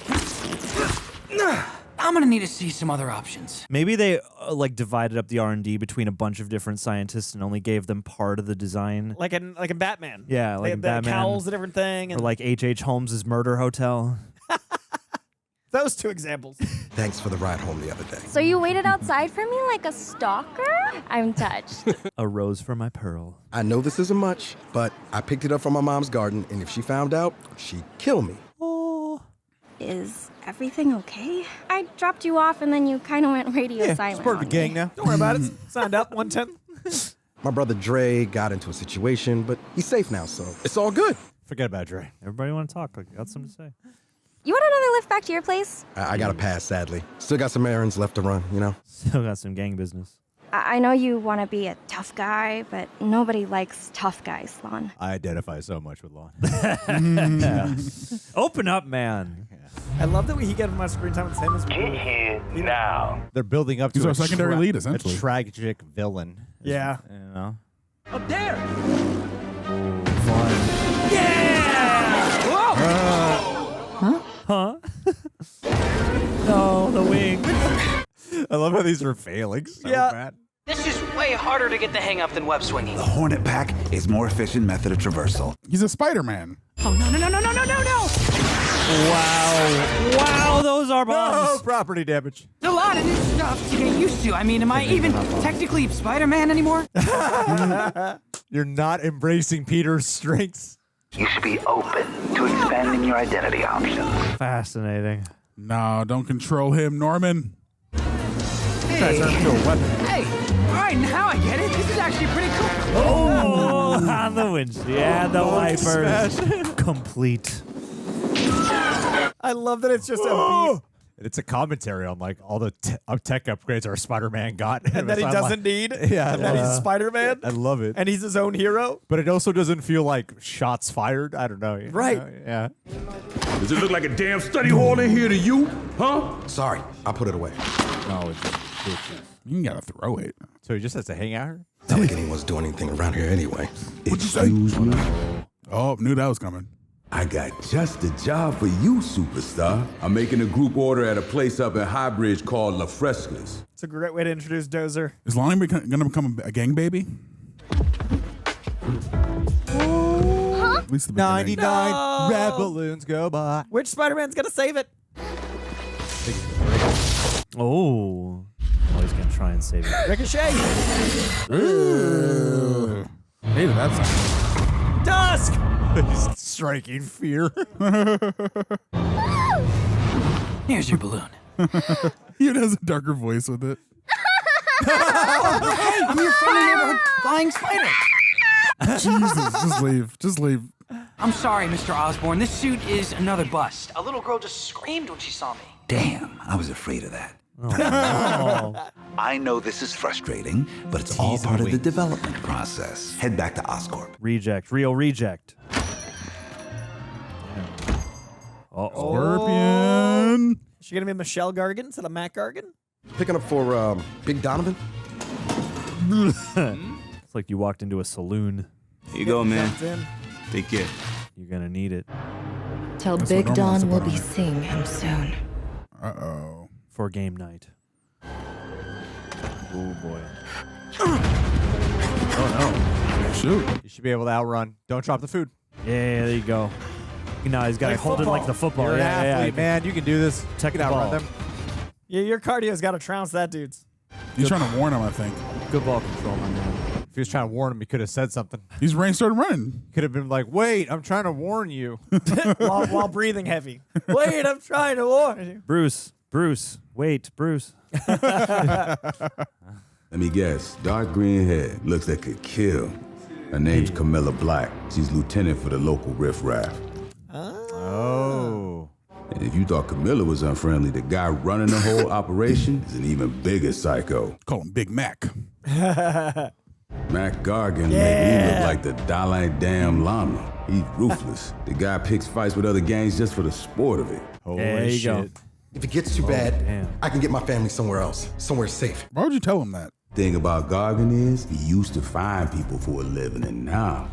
Speaker 14: I'm gonna need to see some other options.
Speaker 2: Maybe they like divided up the R&D between a bunch of different scientists and only gave them part of the design.
Speaker 3: Like in Batman.
Speaker 2: Yeah, like in Batman.
Speaker 3: The cowl's a different thing.
Speaker 2: Or
Speaker 3: And
Speaker 2: like H.H. Holmes' Murder Hotel.
Speaker 3: those 2 examples.
Speaker 10: Thanks for the ride home the other day.
Speaker 6: So you waited outside for me like a stalker? I'm touched.
Speaker 2: A rose for my pearl.
Speaker 10: I know this isn't much, but I picked it up from my mom's garden, and if she found out, she'd kill me.
Speaker 6: Is everything okay? I dropped you off and then you kind of went radio silent.
Speaker 1: It's part of the
Speaker 6: on
Speaker 1: gang
Speaker 6: me.
Speaker 1: now.
Speaker 3: Don't worry about it. Signed up 110.
Speaker 10: My brother Dre got into a situation, but he's safe now, so it's all good.
Speaker 1: Forget about Dre.
Speaker 2: Everybody want to talk? Like, got something to say.
Speaker 6: You want another lift back to your place?
Speaker 10: I got to pass, sadly. Still got some errands left to run, you know?
Speaker 2: Still got some gang business.
Speaker 6: I know you want to be a tough guy, but nobody likes tough guys, Lon.
Speaker 1: I identify so much with Lon.
Speaker 2: Open up, man.
Speaker 3: I love that he gave him much screen time the same as me.
Speaker 9: Get here now.
Speaker 1: They're building up
Speaker 4: He's
Speaker 1: to
Speaker 4: our secondary lead, essentially.
Speaker 1: a tragic villain.
Speaker 3: Yeah.
Speaker 1: You know?
Speaker 14: Up there.
Speaker 2: Huh? No, the wing.
Speaker 1: I love how these are failing so
Speaker 3: Yeah.
Speaker 1: bad.
Speaker 14: This is way harder to get the hang of than web swinging.
Speaker 5: The Hornet Pack is more efficient method of traversal.
Speaker 4: He's a Spider-Man.
Speaker 14: Oh, no.
Speaker 2: Wow, those are bombs.
Speaker 1: Oh, property damage.
Speaker 14: A lot of new stuff to get used to. I mean, am I even technically Spider-Man anymore?
Speaker 1: You're not embracing Peter's strengths.
Speaker 15: You should be open to expanding your identity options.
Speaker 2: Fascinating.
Speaker 4: No, don't control him, Norman.
Speaker 14: Hey, all right, now I get it. This is actually pretty cool.
Speaker 2: Oh, on the windshield. Yeah, the wipers. Complete.
Speaker 3: I love that it's just a beat.
Speaker 1: And it's a commentary on like all the tech upgrades our Spider-Man got.
Speaker 3: And that he doesn't need.
Speaker 1: Yeah,
Speaker 3: And that he's Spider-Man.
Speaker 1: I love it.
Speaker 3: And he's his own hero.
Speaker 1: But it also doesn't feel like shots fired. I don't know. You
Speaker 3: Right.
Speaker 1: know? Yeah.
Speaker 12: Does it look like a damn study hall in here to you? Huh?
Speaker 10: Sorry, I put it away.
Speaker 1: No, it's
Speaker 4: You gotta throw it.
Speaker 1: so he just has to hang out here?
Speaker 10: Not like anyone's doing anything around here anyway.
Speaker 12: Excuse me?
Speaker 4: Oh, knew that was coming.
Speaker 12: I got just the job for you, superstar. I'm making a group order at a place up in Highbridge called La Frescas.
Speaker 3: It's a great way to introduce Dozer.
Speaker 4: Is Lonnie gonna become a gang baby? At least the beginning.
Speaker 1: 99
Speaker 3: No.
Speaker 1: red balloons go by.
Speaker 3: Which Spider-Man's gonna save it?
Speaker 2: Oh. He's going to try and save it.
Speaker 3: Ricochet.
Speaker 4: Ooh. Hated that sound.
Speaker 3: Dusk.
Speaker 1: He's striking fear.
Speaker 14: Here's your balloon.
Speaker 4: He even has a darker voice with it.
Speaker 14: Hey, I'm your friendly neighborhood flying spider.
Speaker 4: Jesus, just leave. Just leave.
Speaker 14: I'm sorry, Mr. Osborn. This suit is another bust. A little girl just screamed when she saw me.
Speaker 5: Damn, I was afraid of that.
Speaker 2: Oh.
Speaker 5: I know this is frustrating, but it's all part of the development process. Head back to Oscorp.
Speaker 2: Reject. Real reject.
Speaker 4: Scorpion.
Speaker 3: Is she gonna be Michelle Gargan instead of Matt Gargan?
Speaker 10: Picking up for Big Donovan?
Speaker 2: It's like you walked into a saloon.
Speaker 17: Here you go, man.
Speaker 3: Jumped in.
Speaker 17: Take care.
Speaker 2: You're going to need it.
Speaker 8: Tell
Speaker 4: That's
Speaker 8: Big
Speaker 4: what Norman wants
Speaker 8: Don
Speaker 4: to
Speaker 8: we'll
Speaker 4: put
Speaker 8: be
Speaker 4: on it.
Speaker 8: seeing him soon.
Speaker 4: Uh-oh.
Speaker 2: For game night. Oh, boy.
Speaker 1: Oh, no.
Speaker 4: Shoot.
Speaker 1: You should be able to outrun. Don't drop the food.
Speaker 2: Yeah, there you go. Now he's got to
Speaker 3: Like
Speaker 2: hold
Speaker 3: football.
Speaker 2: it like the football.
Speaker 1: You're an
Speaker 2: yeah,
Speaker 1: athlete, man. You can do this.
Speaker 2: Check
Speaker 1: You
Speaker 2: the
Speaker 1: can outrun
Speaker 2: ball.
Speaker 1: them.
Speaker 3: Yeah, your cardio's got to trounce that dude's.
Speaker 4: He's trying to warn him, I think.
Speaker 2: Good ball control, my man.
Speaker 1: If he was trying to warn him, he could have said something.
Speaker 4: He's started running.
Speaker 1: Could have been like, "Wait, I'm trying to warn you,"
Speaker 3: while breathing heavy. Wait, I'm trying to warn you.
Speaker 2: Bruce, wait, Bruce.
Speaker 12: Let me guess. Dark green hair. Looks like could kill. Her name's Camilla Black. She's lieutenant for the local riffraff.
Speaker 1: Oh.
Speaker 12: And if you thought Camilla was unfriendly, the guy running the whole operation is an even bigger psycho.
Speaker 4: Call him Big Mac.
Speaker 12: Mac Gargan made me look like the Dalai Damn Lama. He's ruthless. The guy picks fights with other gangs just for the sport of it.
Speaker 2: There you go.
Speaker 10: If it gets too bad, I can get my family somewhere else, somewhere safe.
Speaker 4: Why would you tell him that?
Speaker 12: Thing about Gargan is he used to find people for a living, and now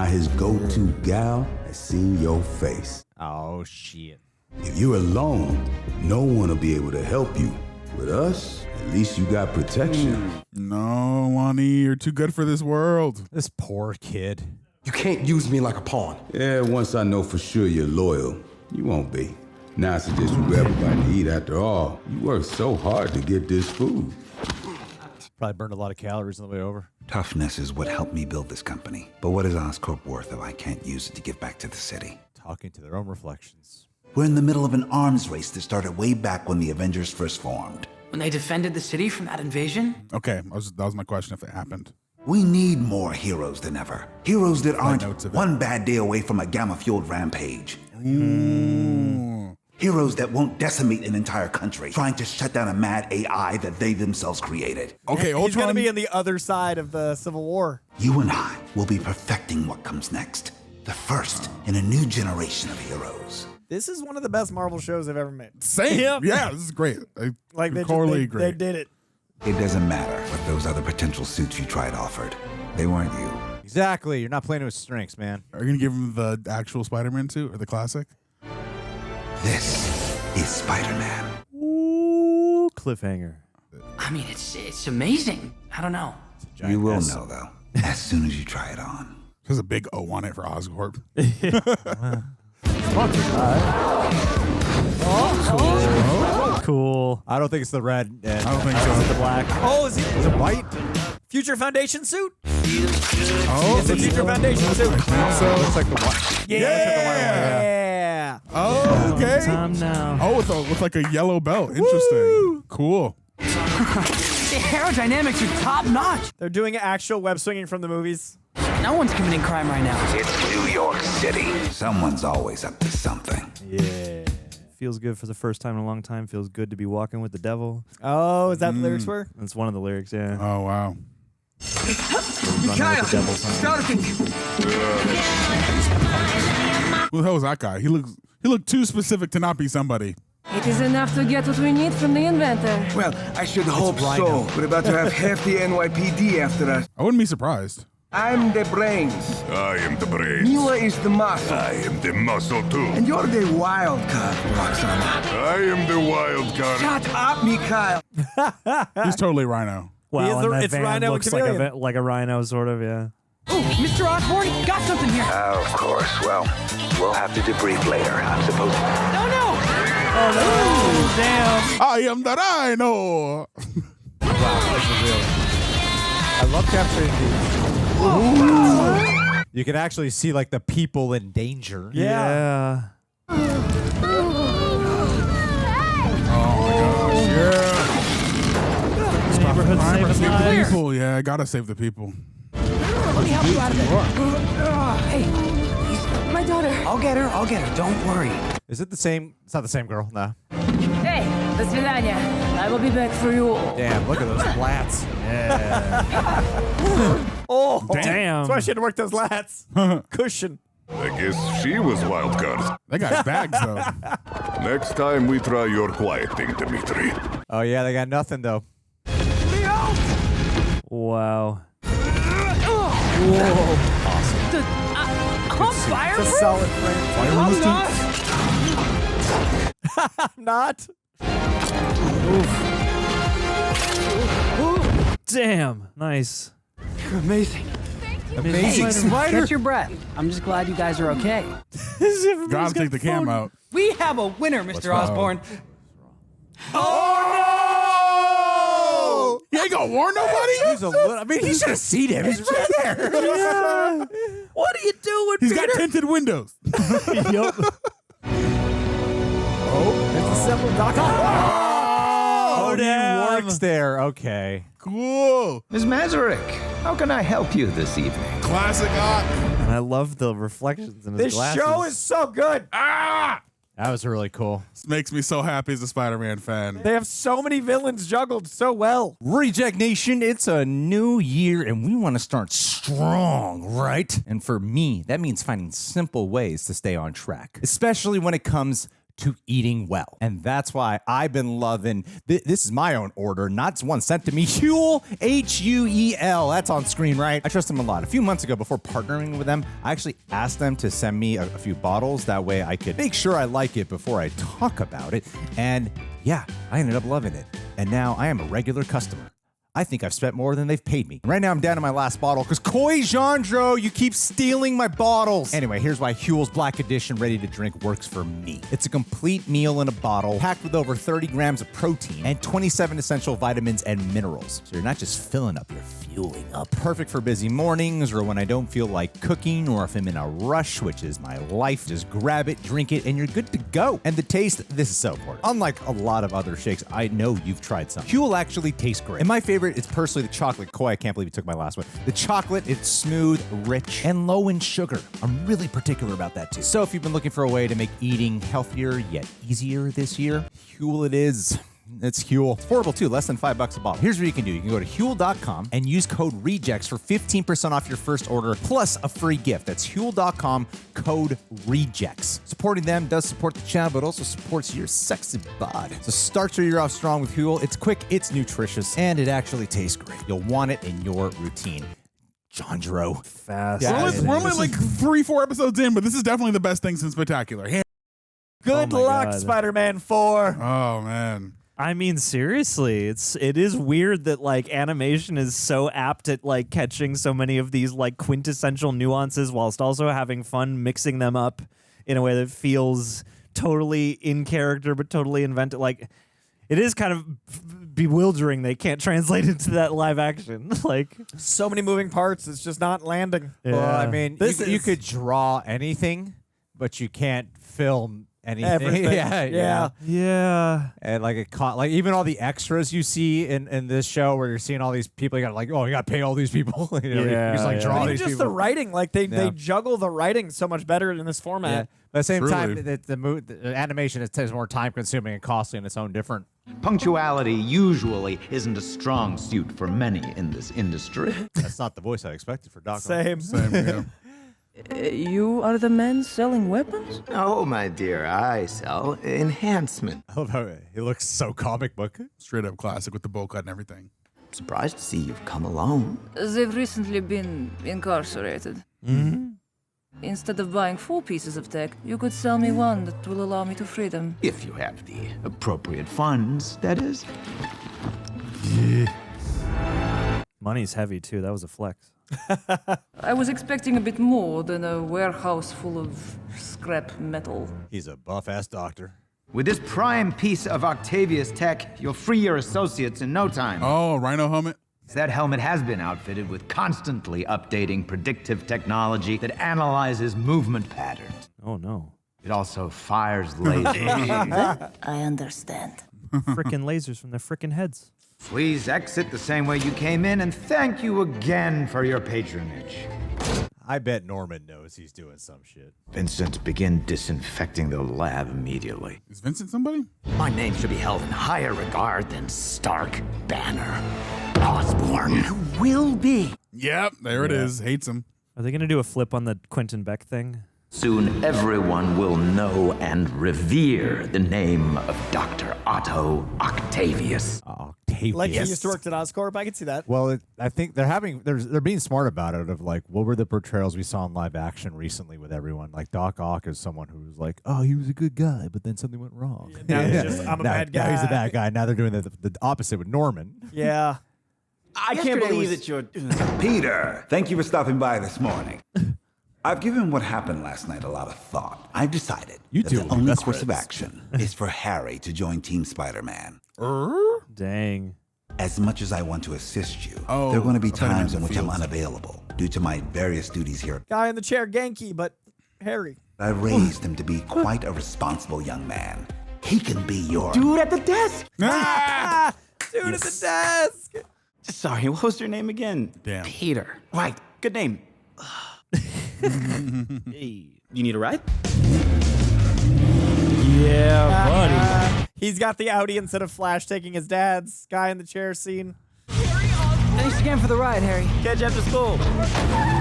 Speaker 12: his go-to gal has seen your face.
Speaker 1: Oh, shit.
Speaker 12: If you're alone, no one will be able to help you. With us, at least you got protection.
Speaker 4: No, Lonnie, you're too good for this world.
Speaker 1: This poor kid.
Speaker 10: You can't use me like a pawn.
Speaker 12: Yeah, once I know for sure you're loyal, you won't be. Now I suggest you grab a bite to eat. After all, you worked so hard to get this food.
Speaker 1: Probably burned a lot of calories on the way over.
Speaker 5: Toughness is what helped me build this company. But what is Oscorp worth if I can't use it to give back to the city?
Speaker 1: Talking to their own reflections.
Speaker 5: We're in the middle of an arms race that started way back when the Avengers first formed.
Speaker 14: When they defended the city from that invasion?
Speaker 4: Okay, that was my question if it happened.
Speaker 5: We need more heroes than ever. Heroes that aren't one bad day away from a gamma-fueled rampage. Heroes that won't decimate an entire country, trying to shut down a mad AI that they themselves created.
Speaker 4: Okay,
Speaker 3: He's going to be on the other side of the Civul War.
Speaker 5: You and I will be perfecting what comes next. The first in a new generation of heroes.
Speaker 3: This is one of the best Marvel shows I've ever made.
Speaker 4: Same. Yeah, this is great. I totally agree.
Speaker 3: They did it.
Speaker 5: It doesn't matter what those other potential suits you tried offered. They weren't you.
Speaker 1: Exactly. You're not playing to his strengths, man.
Speaker 4: Are you going to give him the actual Spider-Man suit or the classic?
Speaker 5: This is Spider-Man.
Speaker 2: Ooh, cliffhanger.
Speaker 14: I mean, it's amazing. I don't know.
Speaker 5: You will know, though, as soon as you try it on.
Speaker 4: There's a big O on it for Oscorp.
Speaker 2: Cool.
Speaker 1: I don't think it's the red.
Speaker 4: I don't think so.
Speaker 2: Is it the black?
Speaker 3: Oh, is
Speaker 1: it white?
Speaker 3: Future Foundation suit?
Speaker 4: Oh,
Speaker 3: it's a Future Foundation suit.
Speaker 1: So it's like the white.
Speaker 3: Yeah.
Speaker 4: Oh, okay.
Speaker 2: Time now.
Speaker 4: Oh, with like a yellow belt. Interesting. Cool.
Speaker 14: The aerodynamics are top notch.
Speaker 3: They're doing actual web swinging from the movies.
Speaker 14: No one's committing crime right now.
Speaker 5: It's New York City. Someone's always up to something.
Speaker 2: Yeah. Feels good for the first time in a long time. Feels good to be walking with the devil.
Speaker 3: Oh, is that the lyrics were?
Speaker 2: That's one of the lyrics, yeah.
Speaker 4: Oh, wow.
Speaker 9: Mikhail, starting.
Speaker 4: Who the hell is that guy? He looked too specific to not be somebody.
Speaker 18: It is enough to get what we need from the inventor.
Speaker 9: Well, I should hope so. We're about to have half the NYPD after us.
Speaker 4: I wouldn't be surprised.
Speaker 9: I'm the brains.
Speaker 19: I am the brains.
Speaker 9: Mila is the muscle.
Speaker 19: I am the muscle too.
Speaker 9: And you're the wild card, Roxana.
Speaker 19: I am the wild card.
Speaker 9: Shut up, Mikhail.
Speaker 4: He's totally Rhino.
Speaker 2: Wow, and that
Speaker 3: it's
Speaker 2: van
Speaker 3: Rhino
Speaker 2: looks
Speaker 3: and
Speaker 2: like a rhino, sort of, yeah.
Speaker 14: Oh, Mr. Osborn, got something here.
Speaker 15: Of course. Well, we'll have to debrief later. I'm supposed to.
Speaker 14: No, no.
Speaker 3: Oh, no. Damn.
Speaker 4: I am the Rhino.
Speaker 1: Wow, this is real. I love capturing these. You can actually see like the people in danger.
Speaker 2: Yeah.
Speaker 4: Oh my gosh, yeah.
Speaker 2: Neighborhood
Speaker 4: Save the people. Yeah, I gotta save the people.
Speaker 14: Let me help you out of there. Hey,
Speaker 18: My daughter.
Speaker 14: I'll get her. Don't worry.
Speaker 1: Is it the same? It's not the same girl. No.
Speaker 18: Hey, до свидания. I will be back for you all.
Speaker 1: Damn, look at those lats. Yeah.
Speaker 3: Oh,
Speaker 2: damn.
Speaker 3: That's why she had to work those lats. Cushion.
Speaker 19: I guess she was wild card.
Speaker 4: That guy's bags, though.
Speaker 19: Next time we try your quiet thing, Dimitri.
Speaker 1: Oh, yeah, they got nothing, though.
Speaker 2: Wow.
Speaker 1: Whoa. Awesome.
Speaker 14: I'm fireproof.
Speaker 3: It's a solid frame. I'm not.
Speaker 2: Damn. Nice.
Speaker 14: You're amazing.
Speaker 1: Amazing spider.
Speaker 14: Catch your breath. I'm just glad you guys are okay.
Speaker 4: Gotta take the cam out.
Speaker 14: We have a winner, Mr. Osborn.
Speaker 4: Oh, no! ain't gonna warn nobody?
Speaker 1: He's a little, I mean, he should have seen him. He's right there.
Speaker 3: Yeah. What are you doing,
Speaker 4: He's
Speaker 3: Peter?
Speaker 4: got tinted windows.
Speaker 2: Yup.
Speaker 3: It's a simple Doc Ock.
Speaker 1: Oh, he
Speaker 2: damn.
Speaker 1: works there. Okay.
Speaker 4: Cool.
Speaker 15: Ms. Mazurek, how can I help you this evening?
Speaker 4: Classic Ock.
Speaker 2: And I love the reflections in his
Speaker 3: This
Speaker 2: glasses.
Speaker 3: show is so good.
Speaker 4: Ah!
Speaker 1: That was really cool.
Speaker 4: This makes me so happy as a Spider-Man fan.
Speaker 3: They have so many villains juggled so well.
Speaker 1: Reject Nation, it's a new year and we want to start strong, right? And for me, that means finding simple ways to stay on track, especially when it comes to eating well. And that's why I've been loving, this is my own order, not one sent to me, Huel, Huel, that's on screen, right? I trust them a lot. A few months ago, before partnering with them, I actually asked them to send me a few bottles. That way I could make sure I like it before I talk about it. And yeah, I ended up loving it. And now I am a regular customer. I think I've spent more than they've paid me. Right now I'm down to my last bottle because Coy Jandreau, you keep stealing my bottles. Anyway, here's why Huel's Black Edition Ready to Drink works for me. It's a complete meal in a bottle, packed with over 30 grams of protein and 27 essential vitamins and minerals. So you're not just filling up, you're fueling up. Perfect for busy mornings or when I don't feel like cooking or if I'm in a rush, which is my life. Just grab it, drink it, and you're good to go. And the taste, this is so important. Unlike a lot of other shakes, I know you've tried some. Huel actually tastes great. And my favorite, it's personally the chocolate. Coy, I can't believe you took my last one. The chocolate, it's smooth, rich, and low in sugar. I'm really particular about that too. So if you've been looking for a way to make eating healthier yet easier this year, Huel it is. It's Huel. It's affordable too, less than $5 a bottle. Here's what you can do. You can go to Huel.com and use code REJECTS for 15% off your first order, plus a free gift. That's Huel.com, code REJECTS. Supporting them does support the channel, but also supports your sexy bod. So start your year off strong with Huel. It's quick, it's nutritious, and it actually tastes great. You'll want it in your routine. Jandreau.
Speaker 2: Fast.
Speaker 4: We're only like 3-4 episodes in, but this is definitely the best thing since Spectacular.
Speaker 3: Good luck,
Speaker 2: God.
Speaker 3: Spider-Man 4.
Speaker 4: Oh, man.
Speaker 2: I mean, seriously, it is weird that like animation is so apt at like catching so many of these like quintessential nuances whilst also having fun mixing them up in a way that feels totally in character but totally invented. Like it is kind of bewildering they can't translate into that live action. Like
Speaker 3: so many moving parts, it's just not landing.
Speaker 2: Yeah.
Speaker 1: Well, I mean, you could draw anything, but you can't film anything.
Speaker 3: Everything.
Speaker 1: Yeah. And like it caught, like even all the extras you see in this show where you're seeing all these people, you got like, oh, you got to pay all these people. You know, you just like draw
Speaker 3: Even
Speaker 1: these
Speaker 3: just
Speaker 1: people.
Speaker 3: the writing, like they juggle the writing so much better in this format.
Speaker 1: But at the same time, the animation is more time consuming and costly in its own different.
Speaker 15: Punctuality usually isn't a strong suit for many in this industry.
Speaker 1: That's not the voice I expected for Doc.
Speaker 3: Same,
Speaker 4: yeah.
Speaker 18: You are the man selling weapons?
Speaker 15: Oh, my dear, I sell enhancement.
Speaker 1: I love how he looks so comic book.
Speaker 4: Straight up classic with the bowl cut and everything.
Speaker 15: Surprised to see you've come alone.
Speaker 18: They've recently been incarcerated.
Speaker 15: Mm-hmm.
Speaker 18: Instead of buying 4 pieces of tech, you could sell me one that will allow me to freedom.
Speaker 15: If you have the appropriate funds, that is.
Speaker 2: money's heavy too. That was a flex.
Speaker 18: I was expecting a bit more than a warehouse full of scrap metal.
Speaker 1: He's a buff-ass doctor.
Speaker 15: With this prime piece of Octavius tech, you'll free your associates in no time.
Speaker 4: Oh, Rhino helmet?
Speaker 15: That helmet has been outfitted with constantly updating predictive technology that analyzes movement patterns.
Speaker 2: Oh, no.
Speaker 15: It also fires lasers.
Speaker 18: That I understand.
Speaker 2: Frickin' lasers from their frickin' heads.
Speaker 15: Please exit the same way you came in, and thank you again for your patronage.
Speaker 1: I bet Norman knows he's doing some shit.
Speaker 15: Vincent, begin disinfecting the lab immediately.
Speaker 4: Is Vincent somebody?
Speaker 15: My name should be held in higher regard than Stark, Banner, Osborn. You will be.
Speaker 4: Yep, there it is. Hates him.
Speaker 2: Are they going to do a flip on the Quentin Beck thing?
Speaker 15: Soon everyone will know and revere the name of Dr. Otto Octavius.
Speaker 1: Octavius.
Speaker 3: Like he used to work at Oscorp, I can see that.
Speaker 1: Well, I think they're being smart about it. Of like, what were the portrayals we saw in live action recently with everyone? Like Doc Ock is someone who was like, oh, he was a good guy, but then something went wrong.
Speaker 3: Now he's just, I'm a bad guy.
Speaker 1: Now he's a bad guy. Now they're doing the opposite with Norman.
Speaker 3: Yeah.
Speaker 17: I can't believe that you're.
Speaker 5: Peter, thank you for stopping by this morning. I've given what happened last night a lot of thought. I've decided that the only course of action is for Harry to join Team Spider-Man.
Speaker 2: Dang.
Speaker 5: As much as I want to assist you,
Speaker 4: Oh,
Speaker 5: there are going to be
Speaker 4: I thought you meant
Speaker 5: times in
Speaker 4: the
Speaker 5: which I'm
Speaker 4: fields.
Speaker 5: unavailable due to my various duties here.
Speaker 3: Guy in the chair, Genki, but Harry.
Speaker 5: I raised him to be quite a responsible young man. He can be your
Speaker 17: Dude at the desk.
Speaker 3: Dude at the desk.
Speaker 17: Sorry, what was your name again?
Speaker 4: Damn.
Speaker 17: Peter. Right. Good name. Hey, you need a ride?
Speaker 2: Yeah, buddy.
Speaker 3: He's got the Audi instead of Flash taking his dad's. Guy in the chair scene.
Speaker 14: Thanks again for the ride, Harry.
Speaker 17: Catch you after school.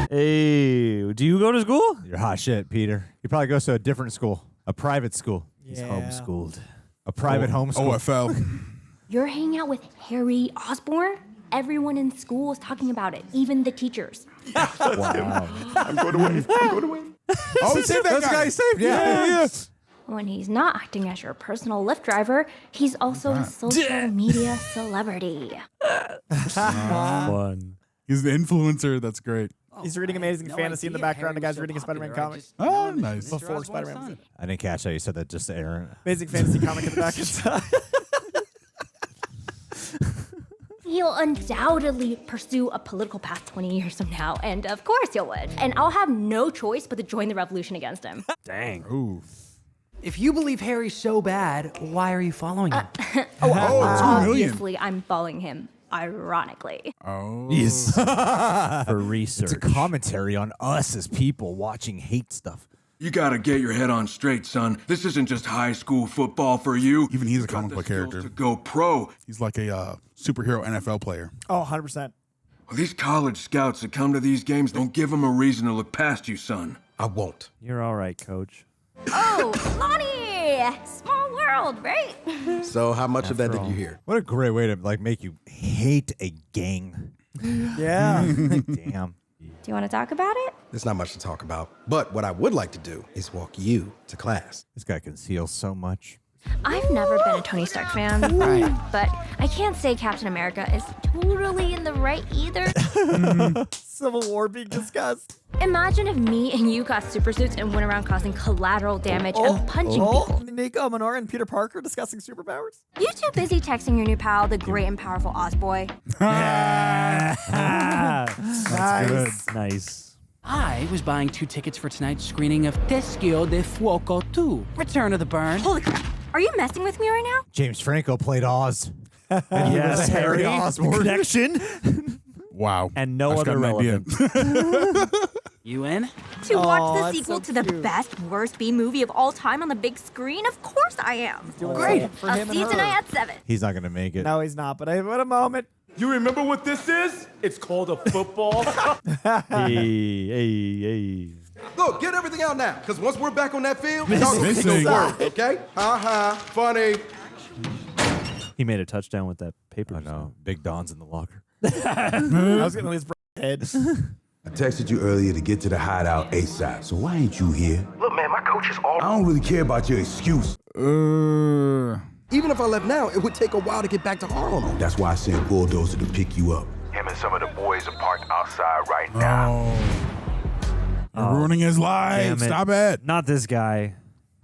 Speaker 2: Hey, do you go to school?
Speaker 1: You're hot shit, Peter. He probably goes to a different school, a private school.
Speaker 2: He's homeschooled.
Speaker 1: A private homeschool.
Speaker 4: OFL.
Speaker 6: You're hanging out with Harry Osborn? Everyone in school is talking about it, even the teachers.
Speaker 1: Wow.
Speaker 19: I'm going to win. I'm going to win.
Speaker 4: Oh, save that guy.
Speaker 1: saved. Yeah.
Speaker 6: When he's not acting as your personal Lyft driver, he's also a social media celebrity.
Speaker 2: Fun.
Speaker 4: He's the influencer. That's great.
Speaker 3: He's reading Amazing Fantasy in the background. The guy's reading a Spider-Man comic.
Speaker 4: Oh, nice.
Speaker 3: Before Spider-Man was in.
Speaker 1: I didn't catch that. You said that just to Aaron.
Speaker 3: Amazing Fantasy comic in the back inside.
Speaker 6: He'll undoubtedly pursue a political path 20 years from now, and of course he'll win. And I'll have no choice but to join the revolution against him.
Speaker 2: Dang.
Speaker 4: Ooh.
Speaker 14: If you believe Harry's so bad, why are you following him?
Speaker 4: Oh, 2 million.
Speaker 6: Obviously, I'm following him, ironically.
Speaker 4: Oh.
Speaker 2: Yes. For research.
Speaker 1: It's a commentary on us as people watching hate stuff.
Speaker 9: You gotta get your head on straight, son. This isn't just high school football for you.
Speaker 4: Even he's a
Speaker 9: You got
Speaker 4: comic
Speaker 9: the
Speaker 4: book
Speaker 9: skills
Speaker 4: character.
Speaker 9: to go pro.
Speaker 4: He's like a superhero NFL player.
Speaker 3: Oh, 100%.
Speaker 9: Well, these college scouts that come to these games don't give them a reason to look past you, son.
Speaker 10: I won't.
Speaker 2: You're all right, coach.
Speaker 6: Oh, Lonnie! Small world, right?
Speaker 10: So how much of that did you hear?
Speaker 1: What a great way to make you hate a gang.
Speaker 3: Yeah.
Speaker 1: Damn.
Speaker 6: Do you want to talk about it?
Speaker 10: There's not much to talk about. But what I would like to do is walk you to class.
Speaker 1: This guy conceals so much.
Speaker 6: I've never been a Tony Stark fan, but I can't say Captain America is totally in the right either.
Speaker 3: Civil War being discussed.
Speaker 6: Imagine if me and you got super suits and went around causing collateral damage and punching people.
Speaker 3: Nico, Minora, and Peter Parker discussing superpowers.
Speaker 6: You too busy texting your new pal, the great and powerful Osboy.
Speaker 3: Nice.
Speaker 2: Nice.
Speaker 14: I was buying 2 tickets for tonight's screening of Teschio de Fuoco 2, Return of the Burn.
Speaker 6: Holy crap. Are you messing with me right now?
Speaker 1: James Franco played Oz. And he was
Speaker 2: Yes,
Speaker 1: Harry
Speaker 2: Harry.
Speaker 1: Osborn.
Speaker 2: Connection.
Speaker 4: Wow.
Speaker 2: And no
Speaker 4: I just
Speaker 2: other
Speaker 4: got an idea.
Speaker 2: relevant.
Speaker 14: You in?
Speaker 6: To watch the
Speaker 3: that's
Speaker 6: sequel
Speaker 3: so
Speaker 6: to the
Speaker 3: cute.
Speaker 6: best, worst B movie of all time on the big screen? Of course I am.
Speaker 3: Great. For
Speaker 6: I'll
Speaker 3: him
Speaker 6: see you
Speaker 3: and
Speaker 6: tonight
Speaker 3: her.
Speaker 6: at 7.
Speaker 1: He's not going to make it.
Speaker 3: No, he's not, but what a moment.
Speaker 9: You remember what this is? It's called a football.
Speaker 2: Hey.
Speaker 10: Look, get everything out now, because once we're back on that field, y'all gonna
Speaker 4: Missing.
Speaker 10: get no word, okay? Funny.
Speaker 2: He made a touchdown with that paper.
Speaker 1: I know. Big Don's in the locker.
Speaker 3: I was going to his head.
Speaker 12: I texted you earlier to get to the hideout ASAP, so why ain't you here?
Speaker 9: Look, man, my coach is all.
Speaker 12: I don't really care about your excuse.
Speaker 10: Even if I left now, it would take a while to get back to Harlem.
Speaker 12: That's why I sent Bulldozer to pick you up.
Speaker 19: Him and some of the boys are parked outside right now.
Speaker 4: You're ruining his life.
Speaker 2: Damn it.
Speaker 4: Stop it.
Speaker 2: Not this guy.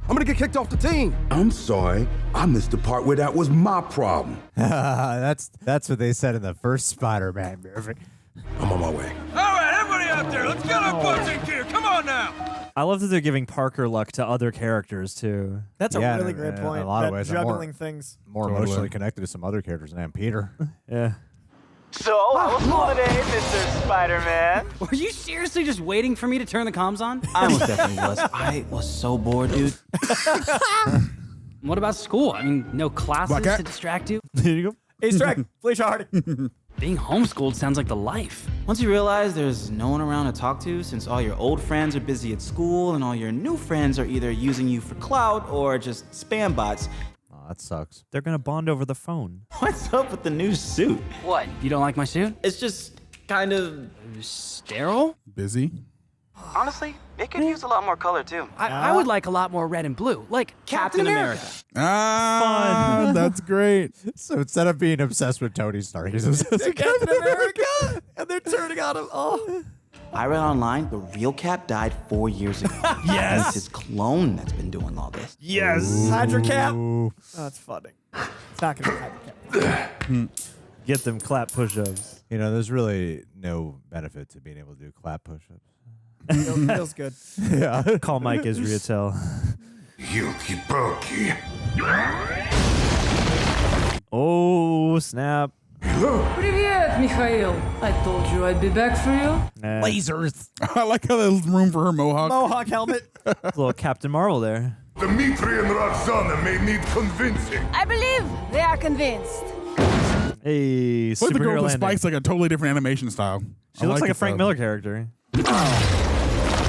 Speaker 10: I'm gonna get kicked off the team.
Speaker 12: I'm sorry. I missed the part where that was my problem.
Speaker 1: That's what they said in the first Spider-Man movie.
Speaker 10: I'm on my way.
Speaker 9: All right, everybody out there, let's get our butts in gear. Come on now.
Speaker 2: I love that they're giving Parker luck to other characters too.
Speaker 3: That's
Speaker 1: Yeah,
Speaker 3: a really
Speaker 1: in
Speaker 3: great
Speaker 1: a
Speaker 3: point.
Speaker 1: lot of
Speaker 3: that
Speaker 1: ways, I'm
Speaker 3: juggling things.
Speaker 1: More
Speaker 4: Totally.
Speaker 1: emotionally connected to some other characters than Peter.
Speaker 2: Yeah.
Speaker 17: So, how was school today, Mr. Spider-Man?
Speaker 14: Were you seriously just waiting for me to turn the comms on?
Speaker 17: I most definitely was. I was so bored, dude.
Speaker 14: What about school? I mean, no classes
Speaker 4: Black cat.
Speaker 14: to distract you?
Speaker 2: There you go.
Speaker 3: Ace Track, Felicia Hardy.
Speaker 14: Being homeschooled sounds like the life.
Speaker 7: Once you realize there's no one around to talk to since all your old friends are busy at school and all your new friends are either using you for clout or just spam bots.
Speaker 1: Oh, that sucks.
Speaker 2: They're gonna bond over the phone.
Speaker 7: What's up with the new suit?
Speaker 14: What? You don't like my suit?
Speaker 7: It's just kind of
Speaker 14: sterile?
Speaker 4: Busy.
Speaker 17: Honestly, it could use a lot more color, too.
Speaker 14: I would like a lot more red and blue, like Captain America.
Speaker 4: Ah, that's great.
Speaker 1: So instead of being obsessed with Tony Stark, he's obsessed with
Speaker 3: Captain America, and they're turning on him. Oh,
Speaker 7: I read online the real Cap died 4 years ago.
Speaker 2: Yes.
Speaker 7: It's his clone that's been doing all this.
Speaker 2: Yes.
Speaker 3: Hydra Cap. Oh, that's funny. It's not gonna be Hydra Cap.
Speaker 2: Get them clap push-ups.
Speaker 1: You know, there's really no benefit to being able to do clap push-ups.
Speaker 3: Feels good.
Speaker 2: Yeah. Call Mike Israetel.
Speaker 19: Guilty pokey.
Speaker 2: Oh, snap.
Speaker 18: Привет, Mikhail. I told you I'd be back for you.
Speaker 1: Lasers.
Speaker 4: I like how there's room for her mohawk.
Speaker 3: Mohawk helmet.
Speaker 2: Little Captain Marvel there.
Speaker 19: Dmitri and Roxana may need convincing.
Speaker 20: I believe they are convinced.
Speaker 2: Hey,
Speaker 4: Look at the girl
Speaker 2: superhero
Speaker 4: with
Speaker 2: landing.
Speaker 4: spikes, like a totally different animation style.
Speaker 2: She looks like a Frank Miller character.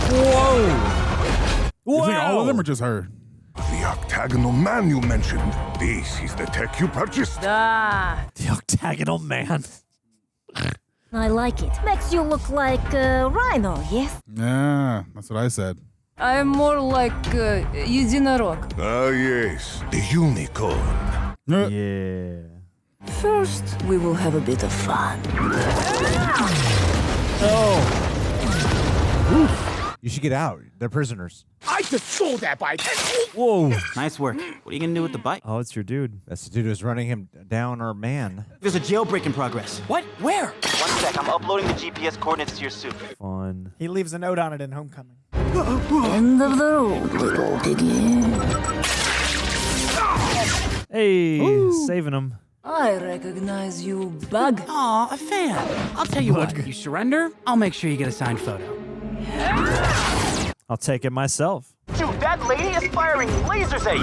Speaker 4: Whoa! You think all of them or just her?
Speaker 19: The octagonal man you mentioned. This is the tech you purchased.
Speaker 2: The octagonal man.
Speaker 20: I like it. Makes you look like Rhino, yes?
Speaker 4: Yeah, that's what I said.
Speaker 18: I'm more like единорог.
Speaker 19: Ah, yes. The unicorn.
Speaker 2: Yeah.
Speaker 20: First, we will have a bit of fun.
Speaker 1: You should get out. They're prisoners.
Speaker 17: I just stole that bike.
Speaker 2: Whoa.
Speaker 17: Nice work. What are you gonna do with the bike?
Speaker 2: Oh, it's your dude.
Speaker 1: That's the dude who's running him down, our man.
Speaker 17: There's a jailbreak in progress.
Speaker 14: What? Where?
Speaker 17: 1 sec, I'm uploading the GPS coordinates to your suit.
Speaker 2: Fun.
Speaker 3: He leaves a note on it in Homecoming.
Speaker 20: End of the road, little piggy.
Speaker 2: Hey, saving him.
Speaker 18: I recognize you, bug.
Speaker 14: Aw, a fan. I'll tell you what. You surrender, I'll make sure you get a signed photo.
Speaker 2: I'll take it myself.
Speaker 17: Dude, that lady is firing lasers at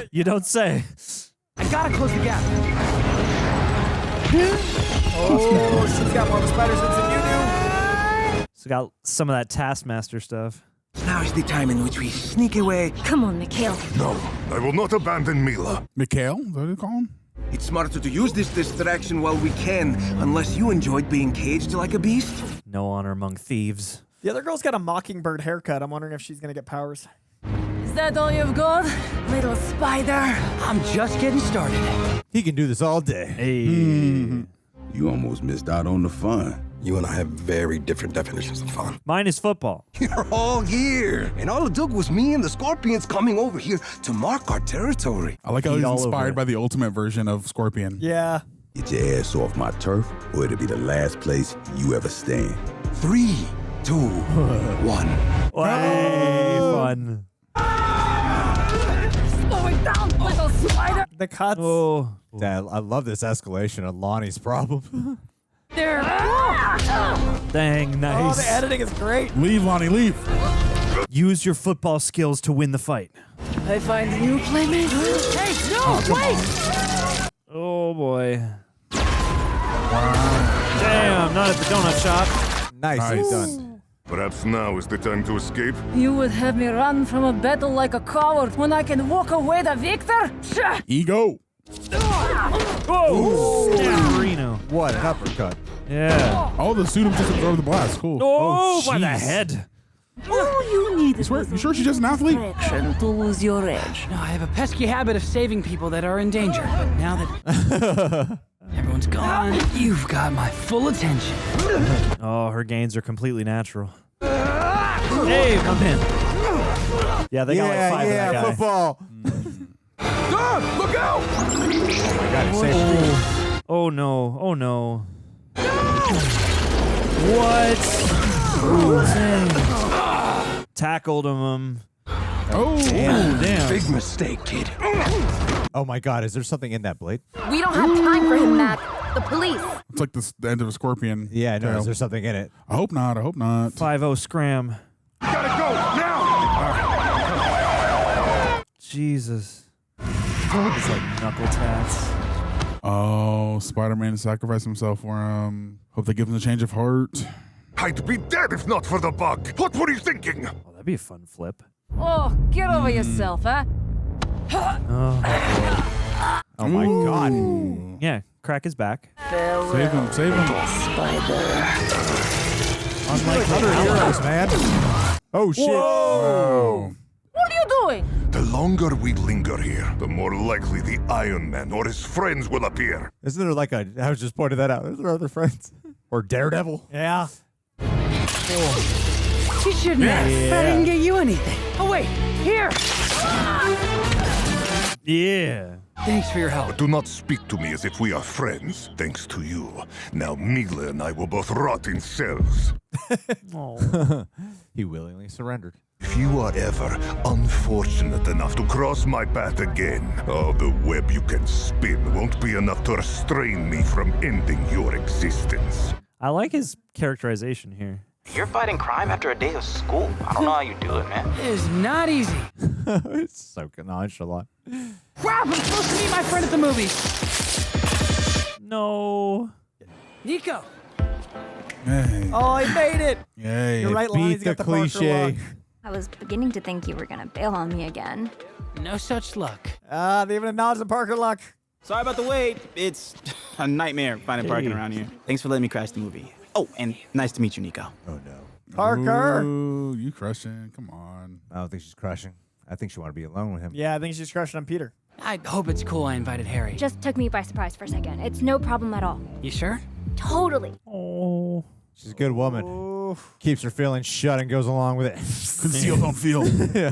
Speaker 17: you.
Speaker 2: You don't say.
Speaker 14: I gotta close the gap.
Speaker 3: Oh, she's got more spider sense than you do.
Speaker 2: It's got some of that Taskmaster stuff.
Speaker 9: Now is the time in which we sneak away.
Speaker 20: Come on, Mikhail.
Speaker 19: No, I will not abandon Mila.
Speaker 4: Mikhail? Is that what you call him?
Speaker 9: It's smarter to use this distraction while we can, unless you enjoyed being caged like a beast.
Speaker 2: No honor among thieves.
Speaker 3: The other girl's got a mockingbird haircut. I'm wondering if she's going to get powers.
Speaker 18: Is that all you've got, little spider?
Speaker 14: I'm just getting started.
Speaker 1: He can do this all day.
Speaker 2: Hey.
Speaker 12: You almost missed out on the fun.
Speaker 10: You and I have very different definitions of fun.
Speaker 2: Mine is football.
Speaker 9: You're all here. And all it took was me and the Scorpions coming over here to mark our territory.
Speaker 4: I like how he's inspired by the ultimate version of Scorpion.
Speaker 3: Yeah.
Speaker 12: Get your ass off my turf, or it'll be the last place you ever stand.
Speaker 9: 3, 2, 1.
Speaker 2: Hey, fun.
Speaker 18: Slow it down, little spider.
Speaker 3: The cuts.
Speaker 2: Oh.
Speaker 1: Dad, I love this escalation of Lonnie's problem.
Speaker 18: There.
Speaker 2: Dang,
Speaker 3: Oh,
Speaker 2: nice.
Speaker 3: the editing is great.
Speaker 4: Leave, Lonnie, leave.
Speaker 2: Use your football skills to win the fight.
Speaker 18: I find new playmates. Hey, no, wait!
Speaker 2: Oh, boy. Damn, not at the donut shop.
Speaker 1: Nicely done.
Speaker 19: Perhaps now is the time to escape.
Speaker 18: You would have me run from a battle like a coward when I can walk away the victor? Psha!
Speaker 4: Ego.
Speaker 2: Whoa! Yeah, Rhino.
Speaker 1: What an uppercut.
Speaker 2: Yeah.
Speaker 4: Oh, the suit just absorbed the blast. Cool.
Speaker 2: Oh, by the
Speaker 4: jeez.
Speaker 2: head.
Speaker 20: All you need
Speaker 4: You
Speaker 20: is
Speaker 4: sure she's just an athlete?
Speaker 20: direction to lose your edge.
Speaker 14: No, I have a pesky habit of saving people that are in danger. But now that everyone's gone, you've got my full attention.
Speaker 2: Oh, her gains are completely natural. Hey, my man. Yeah, they got like 5 of that guy.
Speaker 1: Football.
Speaker 9: Look out!
Speaker 2: Oh no, oh no. What? Ooh, dang. Tackled him.
Speaker 4: Oh,
Speaker 2: damn.
Speaker 9: Big mistake, kid.
Speaker 1: Oh my God, is there something in that blade?
Speaker 20: We don't have time for him, Mac. The police.
Speaker 4: it's like the end of a Scorpion.
Speaker 1: Yeah, I know.
Speaker 4: tail.
Speaker 1: Is there something in it?
Speaker 4: I hope not. I hope not.
Speaker 2: 5-0 scram.
Speaker 19: Gotta go now!
Speaker 2: Jesus. It's like knuckle tats.
Speaker 4: Oh, Spider-Man sacrificed himself for him. Hope they give him a change of heart.
Speaker 19: I'd be dead if not for the bug. What were you thinking?
Speaker 2: Oh, that'd be a fun flip.
Speaker 18: Oh, get over yourself, huh?
Speaker 2: Oh,
Speaker 1: Oh my God.
Speaker 2: yeah, crack his back.
Speaker 4: Save him. Save him.
Speaker 1: Unlike other heroes, man. Oh shit.
Speaker 4: Wow.
Speaker 18: What are you doing?
Speaker 19: The longer we linger here, the more likely the Iron Man or his friends will appear.
Speaker 1: Isn't there like I was just pointing that out. Is there other friends? Or Daredevil?
Speaker 3: Yeah.
Speaker 14: You shouldn't have. I didn't get you anything. Oh, wait. Here.
Speaker 2: Yeah.
Speaker 14: Thanks for your help.
Speaker 19: But do not speak to me as if we are friends. Thanks to you, now Migla and I will both rot in cells.
Speaker 1: He willingly surrendered.
Speaker 19: If you are ever unfortunate enough to cross my path again, oh, the web you can spin won't be enough to restrain me from ending your existence.
Speaker 2: I like his characterization here.
Speaker 17: You're fighting crime after a day of school? I don't know how you do it, man.
Speaker 14: It is not easy.
Speaker 1: It's so nonchalant.
Speaker 14: Crap, I'm supposed to meet my friend at the movies.
Speaker 2: No.
Speaker 14: Nico.
Speaker 4: Hey.
Speaker 3: Oh, he made it.
Speaker 4: Yay.
Speaker 3: You're right, Lonnie's got the Parker look.
Speaker 6: I was beginning to think you were gonna bail on me again.
Speaker 14: No such luck.
Speaker 3: They even acknowledged the Parker luck.
Speaker 17: Sorry about the wait. It's a nightmare finding parking around here. Thanks for letting me crash the movie. Oh, and nice to meet you, Nico.
Speaker 1: Oh, no.
Speaker 3: Parker.
Speaker 4: Ooh, you crushing. Come on.
Speaker 1: I don't think she's crushing. I think she want to be alone with him.
Speaker 3: Yeah, I think she's crushing on Peter.
Speaker 14: I hope it's cool I invited Harry.
Speaker 6: Just took me by surprise for a second. It's no problem at all.
Speaker 14: You sure?
Speaker 6: Totally.
Speaker 2: Oh.
Speaker 1: She's a good woman. Keeps her feelings shut and goes along with it.
Speaker 4: Conceal, don't feel.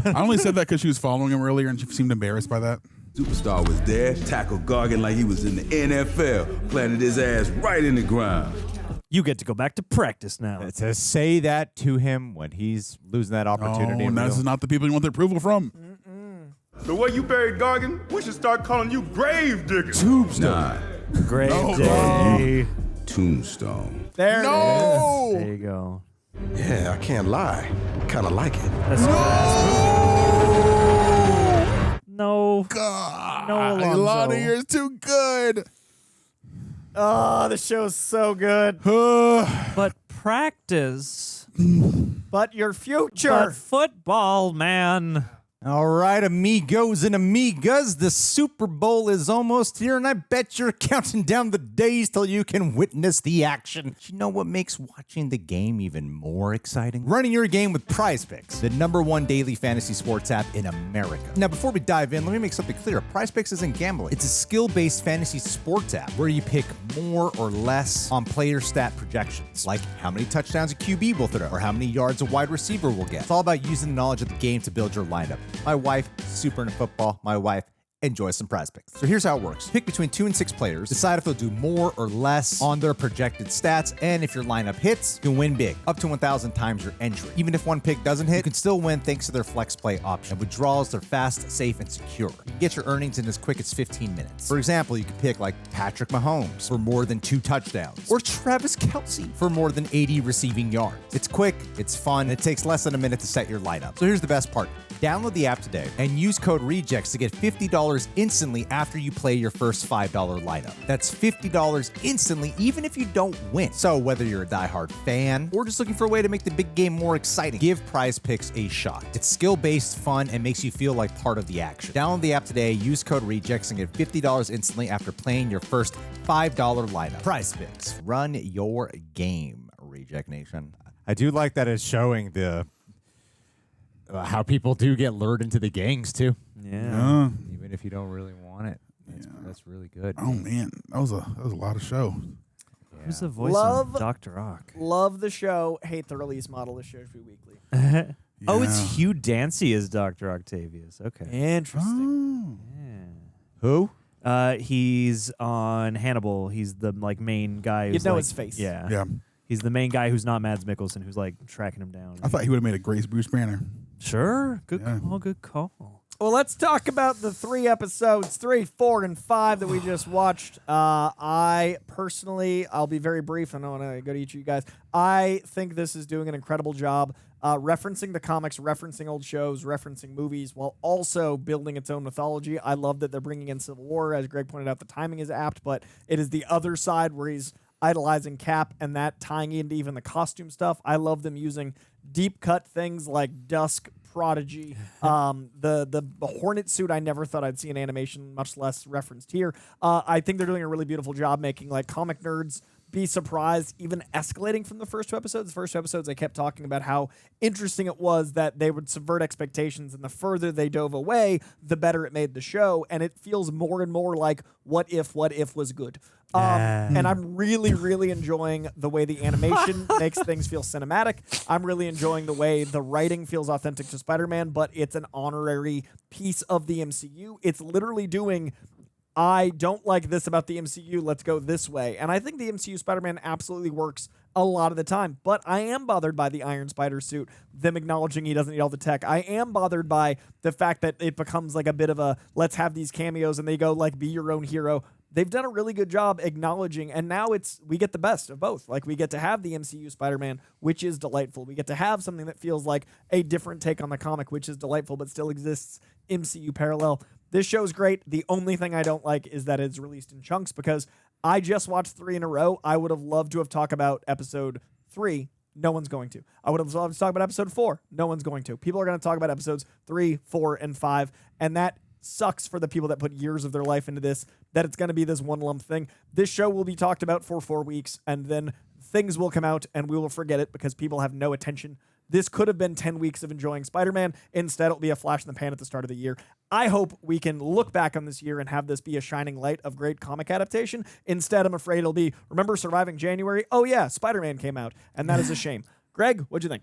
Speaker 4: I only said that because she was following him earlier and she seemed embarrassed by that.
Speaker 12: Superstar was there, tackled Gargan like he was in the NFL, planted his ass right in the ground.
Speaker 2: You get to go back to practice now.
Speaker 1: To say that to him when he's losing that opportunity.
Speaker 4: Oh, and this is not the people you want their approval from.
Speaker 21: The way you buried Gargan, we should start calling you Gravedigger.
Speaker 4: Tombstone.
Speaker 2: Grave
Speaker 12: Tombstone.
Speaker 3: There it is.
Speaker 2: There you go.
Speaker 10: Yeah, I can't lie. Kind of like it.
Speaker 2: No.
Speaker 4: God.
Speaker 2: No, Alonzo.
Speaker 4: Lonnie, you're too good.
Speaker 3: Oh, the show's so good.
Speaker 2: But practice.
Speaker 3: But your future.
Speaker 2: But football, man.
Speaker 1: All right, amigos and amigas, the Super Bowl is almost here, and I bet you're counting down the days till you can witness the action. Do you know what makes watching the game even more exciting? Running your game with Prizepicks, the #1 daily fantasy sports app in America. Now, before we dive in, let me make something clear. Prizepicks isn't gambling. It's a skill-based fantasy sports app where you pick more or less on player stat projections, like how many touchdowns a QB will throw or how many yards a wide receiver will get. It's all about using the knowledge of the game to build your lineup. My wife, super into football. My wife enjoys some Prizepicks. So here's how it works. Pick between 2 and 6 players, decide if they'll do more or less on their projected stats, and if your lineup hits, you can win big, up to 1,000 times your entry. Even if one pick doesn't hit, you can still win thanks to their flex play option. And withdrawals, they're fast, safe, and secure. You can get your earnings in as quick as 15 minutes. For example, you could pick like Patrick Mahomes for more than 2 touchdowns, or Travis Kelce for more than 80 receiving yards. It's quick, it's fun, and it takes less than a minute to set your lineup. So here's the best part. Download the app today and use code REJECTS to get $50 instantly after you play your first $5 lineup. That's $50 instantly, even if you don't win. So whether you're a diehard fan or just looking for a way to make the big game more exciting, give Prizepicks a shot. It's skill-based, fun, and makes you feel like part of the action. Download the app today, use code REJECTS, and get $50 instantly after playing your first $5 lineup. Prizepicks, run your game, Reject Nation. I do like that it's showing the how people do get lured into the gangs too.
Speaker 2: Yeah.
Speaker 1: Even if you don't really want it. That's really good.
Speaker 4: Oh man, that was a lot of show.
Speaker 2: Who's the voice
Speaker 3: Love
Speaker 2: of Dr. Ock?
Speaker 3: Love the show. Hate the release model. This show should be weekly.
Speaker 2: Oh, it's Hugh Dancy as Dr. Octavius. Okay.
Speaker 3: Interesting.
Speaker 1: Who?
Speaker 2: He's on Hannibal. He's the main guy.
Speaker 3: You'd know his face.
Speaker 2: Yeah.
Speaker 4: Yeah.
Speaker 2: He's the main guy who's not Mads Mikkelsen, who's tracking him down.
Speaker 4: I thought he would have made a great Bruce Banner.
Speaker 2: Sure. Good call. Good call.
Speaker 3: Well, let's talk about the 3 episodes, 3, 4, and 5 that we just watched. I personally, I'll be very brief. I don't want to go to each of you guys. I think this is doing an incredible job referencing the comics, referencing old shows, referencing movies, while also building its own mythology. I love that they're bringing in Civil War. As Greg pointed out, the timing is apt, but it is the other side where he's idolizing Cap and that tying into even the costume stuff. I love them using deep cut things like Dusk, Prodigy, the Hornet suit. I never thought I'd see in animation, much less referenced here. I think they're doing a really beautiful job making comic nerds be surprised, even escalating from the first 2 episodes. The first 2 episodes, I kept talking about how interesting it was that they would subvert expectations, and the further they dove away, the better it made the show. And it feels more and more like what if was good. And I'm really, really enjoying the way the animation makes things feel cinematic. I'm really enjoying the way the writing feels authentic to Spider-Man, but it's an honorary piece of the MCU. It's literally doing I don't like this about the MCU, let's go this way. And I think the MCU Spider-Man absolutely works a lot of the time, but I am bothered by the Iron Spider suit, them acknowledging he doesn't need all the tech. I am bothered by the fact that it becomes like a bit of a, let's have these cameos and they go like, be your own hero. They've done a really good job acknowledging, and now we get the best of both. Like, we get to have the MCU Spider-Man, which is delightful. We get to have something that feels like a different take on the comic, which is delightful, but still exists MCU parallel. This show's great. The only thing I don't like is that it's released in chunks, because I just watched 3 in a row. I would have loved to have talked about episode 3. No one's going to. I would have loved to talk about episode 4. No one's going to. People are going to talk about episodes 3, 4, and 5, and that sucks for the people that put years of their life into this, that it's going to be this one lump thing. This show will be talked about for 4 weeks, and then things will come out, and we will forget it because people have no attention. This could have been 10 weeks of enjoying Spider-Man. Instead, it'll be a flash in the pan at the start of the year. I hope we can look back on this year and have this be a shining light of great comic adaptation. Instead, I'm afraid it'll be, remember surviving January? Oh yeah, Spider-Man came out, and that is a shame. Greg, what'd you think?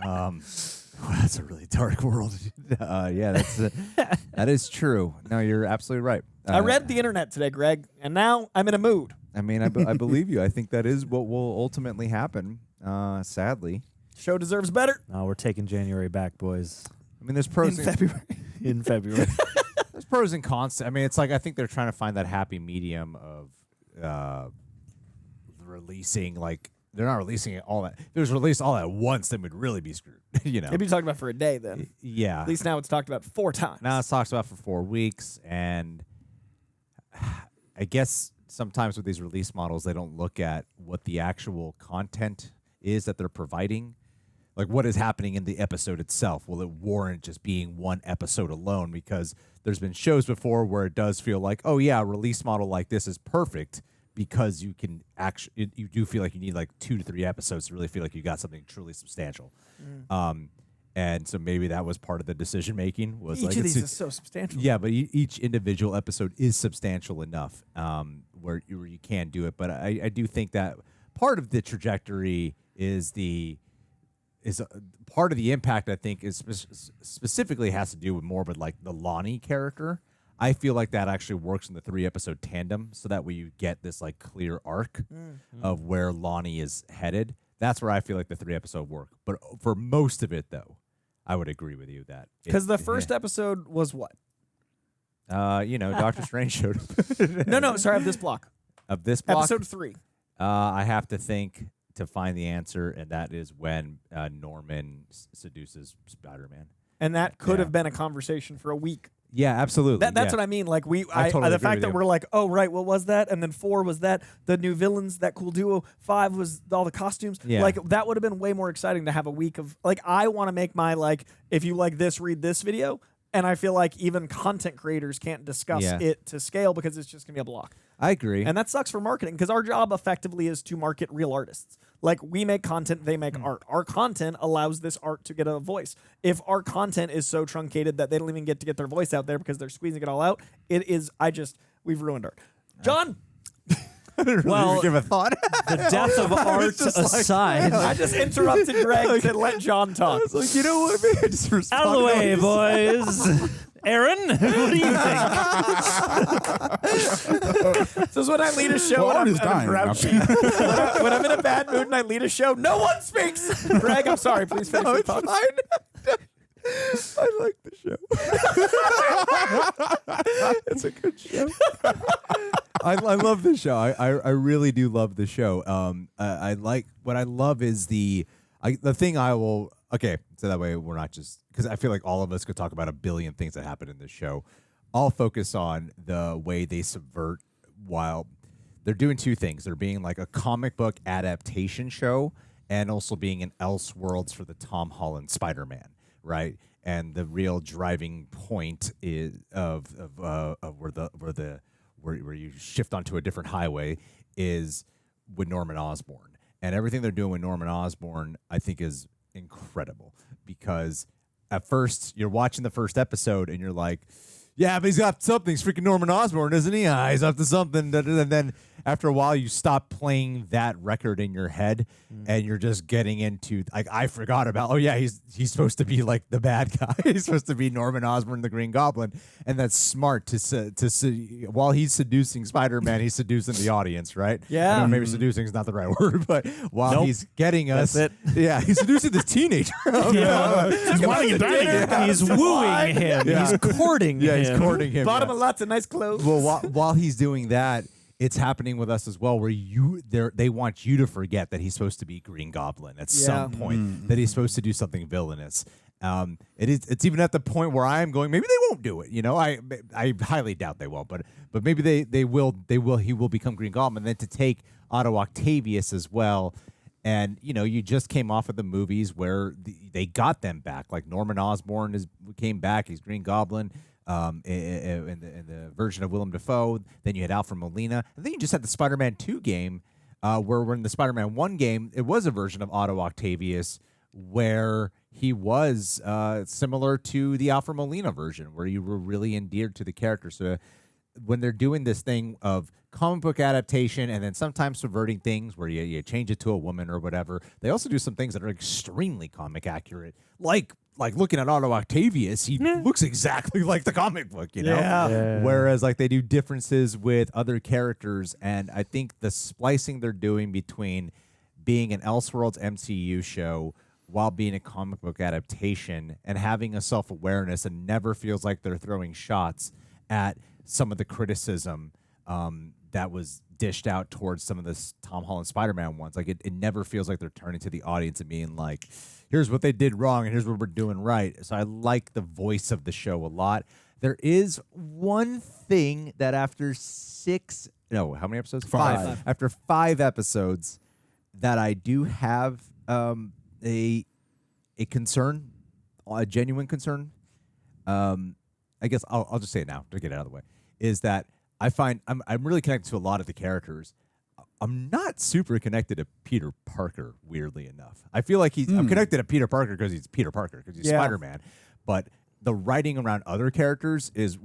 Speaker 1: That's a really dark world. Yeah, that is true. No, you're absolutely right.
Speaker 3: I read the internet today, Greg, and now I'm in a mood.
Speaker 1: I mean, I believe you. I think that is what will ultimately happen, sadly.
Speaker 3: Show deserves better.
Speaker 2: No, we're taking January back, boys.
Speaker 1: I mean, there's pros
Speaker 3: in February.
Speaker 2: In February.
Speaker 1: There's pros and cons. I mean, it's like I think they're trying to find that happy medium of releasing, like, they're not releasing it all that. If it was released all at once, then we'd really be screwed. You know,
Speaker 3: It'd be talked about for a day then.
Speaker 1: Yeah.
Speaker 3: At least now it's talked about 4 times.
Speaker 1: Now it's talked about for 4 weeks, and I guess sometimes with these release models, they don't look at what the actual content is that they're providing. Like, what is happening in the episode itself? Will it warrant just being one episode alone? Because there's been shows before where it does feel like, oh yeah, a release model like this is perfect, because you can actually, you do feel like you need like 2 to 3 episodes to really feel like you got something truly substantial. And so maybe that was part of the decision making. Was
Speaker 3: each
Speaker 1: like,
Speaker 3: of these is so substantial.
Speaker 1: Yeah, but each individual episode is substantial enough where you can do it. But I do think that part of the trajectory is part of the impact. I think is specifically has to do with more with like the Lonnie character. I feel like that actually works in the 3-episode tandem, so that way you get this like clear arc of where Lonnie is headed. That's where I feel like the 3-episode work. But for most of it, though, I would agree with you that
Speaker 3: because the first episode was what?
Speaker 1: Doctor Strange showed up.
Speaker 3: No, sorry, of this block.
Speaker 1: Of this block,
Speaker 3: episode 3.
Speaker 1: I have to think to find the answer, and that is when Norman seduces Spider-Man.
Speaker 3: And that could have been a conversation for a week.
Speaker 1: Yeah, absolutely.
Speaker 3: That's what I mean. Like
Speaker 1: totally
Speaker 3: the
Speaker 1: agree
Speaker 3: fact
Speaker 1: with
Speaker 3: that
Speaker 1: you.
Speaker 3: we're like, oh right, what was that? And then 4 was that the new villains, that cool duo. 5 was all the costumes.
Speaker 1: Yeah.
Speaker 3: Like that would have been way more exciting to have a week of like. I want to make my like, if you like this, read this video. And I feel like even content creators can't discuss it to scale because it's just gonna be a block.
Speaker 1: I agree.
Speaker 3: And that sucks for marketing because our job effectively is to market real artists. Like we make content, they make art. Our content allows this art to get a voice. If our content is so truncated that they don't even get to get their voice out there because they're squeezing it all out, we've ruined art. John!
Speaker 2: Well,
Speaker 1: give a thought.
Speaker 2: The death of art aside,
Speaker 3: I just interrupted Greg to let John talk.
Speaker 1: I was like, you know what? Maybe I just
Speaker 2: out of the way, boys. Aaron, what do you think?
Speaker 3: So is when I lead a show,
Speaker 4: Well,
Speaker 3: when
Speaker 4: art is dying.
Speaker 3: when I'm in a bad mood and I lead a show, no one speaks. Greg, I'm sorry. Please finish your thoughts.
Speaker 1: I like the show. It's a good show. I love the show. I really do love the show. I like what I love is the thing I will. Okay, so that way we're not just because I feel like all of us could talk about a billion things that happen in this show. I'll focus on the way they subvert while they're doing 2 things. They're being like a comic book adaptation show and also being an Elseworlds for the Tom Holland Spider-Man, right? And the real driving point is of where you shift onto a different highway is with Norman Osborn. And everything they're doing with Norman Osborn, I think, is incredible because at first you're watching the first episode and you're like, yeah, but he's got something. He's freaking Norman Osborn, isn't he? He's up to something. And then after a while you stop playing that record in your head, and you're just getting into like I forgot about. Oh yeah, he's supposed to be like the bad guy. He's supposed to be Norman Osborn, the Green Goblin, and that's smart to while he's seducing Spider-Man, he's seducing the audience, right?
Speaker 3: Yeah.
Speaker 1: I know maybe seducing is not the right word, but while he's getting us,
Speaker 2: That's
Speaker 1: yeah, he's seducing this teenager.
Speaker 4: He's wanting to die.
Speaker 2: He's wooing him.
Speaker 1: Yeah.
Speaker 2: He's courting
Speaker 1: Yeah,
Speaker 2: him.
Speaker 1: he's courting him.
Speaker 3: Bought him
Speaker 1: yeah.
Speaker 3: lots of nice clothes.
Speaker 1: Well, while he's doing that, it's happening with us as well, where they want you to forget that he's supposed to be Green Goblin at some point, that he's supposed to do something villainous. It's even at the point where I am going, maybe they won't do it. You know, I highly doubt they won't, but maybe they will. He will become Green Goblin. And then to take Otto Octavius as well. And, you know, you just came off of the movies where they got them back. Like Norman Osborn came back. He's Green Goblin in the version of Willem Dafoe. Then you had Alfred Molina. And then you just had the Spider-Man 2 game where in the Spider-Man 1 game, it was a version of Otto Octavius where he was similar to the Alfred Molina version, where you were really endeared to the character. So when they're doing this thing of comic book adaptation and then sometimes subverting things where you change it to a woman or whatever, they also do some things that are extremely comic accurate. Like looking at Otto Octavius, he looks exactly like the comic book, you know?
Speaker 3: Yeah.
Speaker 1: Whereas like they do differences with other characters, and I think the splicing they're doing between being an Elseworlds MCU show while being a comic book adaptation and having a self-awareness and never feels like they're throwing shots at some of the criticism that was dished out towards some of the Tom Holland Spider-Man ones. Like it never feels like they're turning to the audience and being like, here's what they did wrong and here's what we're doing right. So I like the voice of the show a lot. There is one thing that after how many episodes? Five. After 5 episodes that I do have a concern, a genuine concern. I guess I'll just say it now to get it out of the way, is that I find I'm really connected to a lot of the characters. I'm not super connected to Peter Parker, weirdly enough. I feel like I'm connected to Peter Parker because he's Peter Parker, because he's Spider-Man. But the writing around other characters is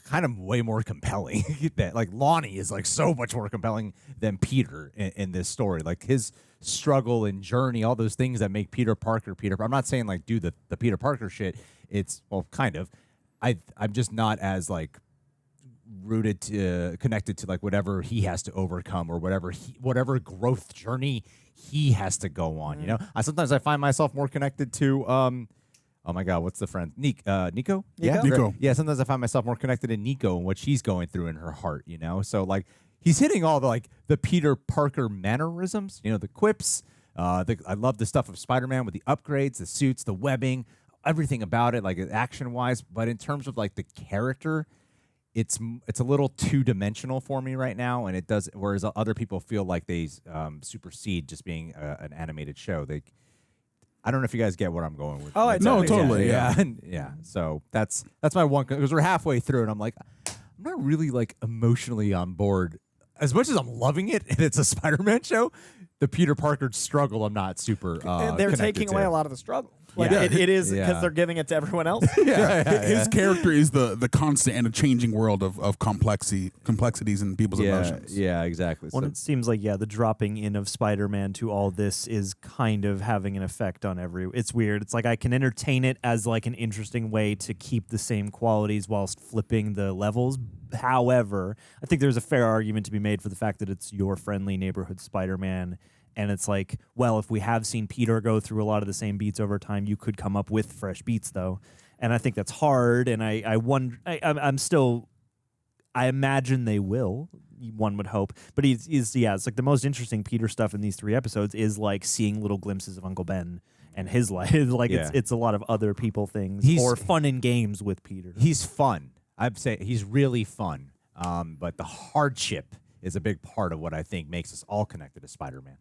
Speaker 1: kind of way more compelling. That like Lonnie is like so much more compelling than Peter in this story. Like his struggle and journey, all those things that make Peter Parker. I'm not saying like do the Peter Parker shit. It's kind of. I'm just not as like connected to like whatever he has to overcome or whatever growth journey he has to go on. You know, sometimes I find myself more connected to oh my God, what's the friend Nico? Yeah,
Speaker 4: Nico.
Speaker 1: Yeah, sometimes I find myself more connected to Nico and what she's going through in her heart. You know, so like he's hitting all the Peter Parker mannerisms. You know, the quips. I love the stuff of Spider-Man with the upgrades, the suits, the webbing. Everything about it, like action-wise, but in terms of like the character, it's a little two-dimensional for me right now, and it does. Whereas other people feel like they supersede just being an animated show. I don't know if you guys get what I'm going with.
Speaker 3: Oh, I
Speaker 4: No, totally.
Speaker 1: Yeah. Yeah. So that's my one, because we're halfway through, and I'm like, I'm not really like emotionally on board as much as I'm loving it, and it's a Spider-Man show. The Peter Parker struggle, I'm not super.
Speaker 3: They're taking away a lot of the struggle. Like it is because they're giving it to everyone else.
Speaker 4: His character is the constant and a changing world of complexities in people's emotions.
Speaker 1: Yeah, exactly.
Speaker 2: Well, it seems like the dropping in of Spider-Man to all this is kind of having an effect on it's weird. It's like I can entertain it as like an interesting way to keep the same qualities whilst flipping the levels. However, I think there's a fair argument to be made for the fact that it's your friendly neighborhood Spider-Man. And it's like, well, if we have seen Peter go through a lot of the same beats over time, you could come up with fresh beats, though. And I think that's hard. And I wonder, I imagine they will, one would hope. But it's like the most interesting Peter stuff in these 3 episodes is like seeing little glimpses of Uncle Ben and his life. Like it's a lot of other people things or fun and games with Peter.
Speaker 1: He's fun. I'd say he's really fun. But the hardship is a big part of what I think makes us all connected to Spider-Man.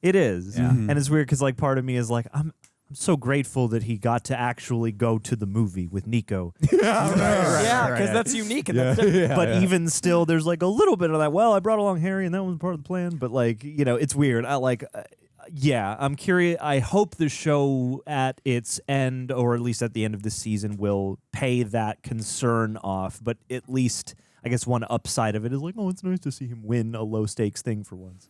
Speaker 2: It is. Yeah. And it's weird because like part of me is like, I'm so grateful that he got to actually go to the movie with Nico.
Speaker 3: Yeah, because that's unique. And that's different.
Speaker 2: But even still, there's like a little bit of that. Well, I brought along Harry, and that was part of the plan. But like, it's weird. I'm curious. I hope the show at its end, or at least at the end of the season, will pay that concern off. But at least I guess one upside of it is like, oh, it's nice to see him win a low stakes thing for once.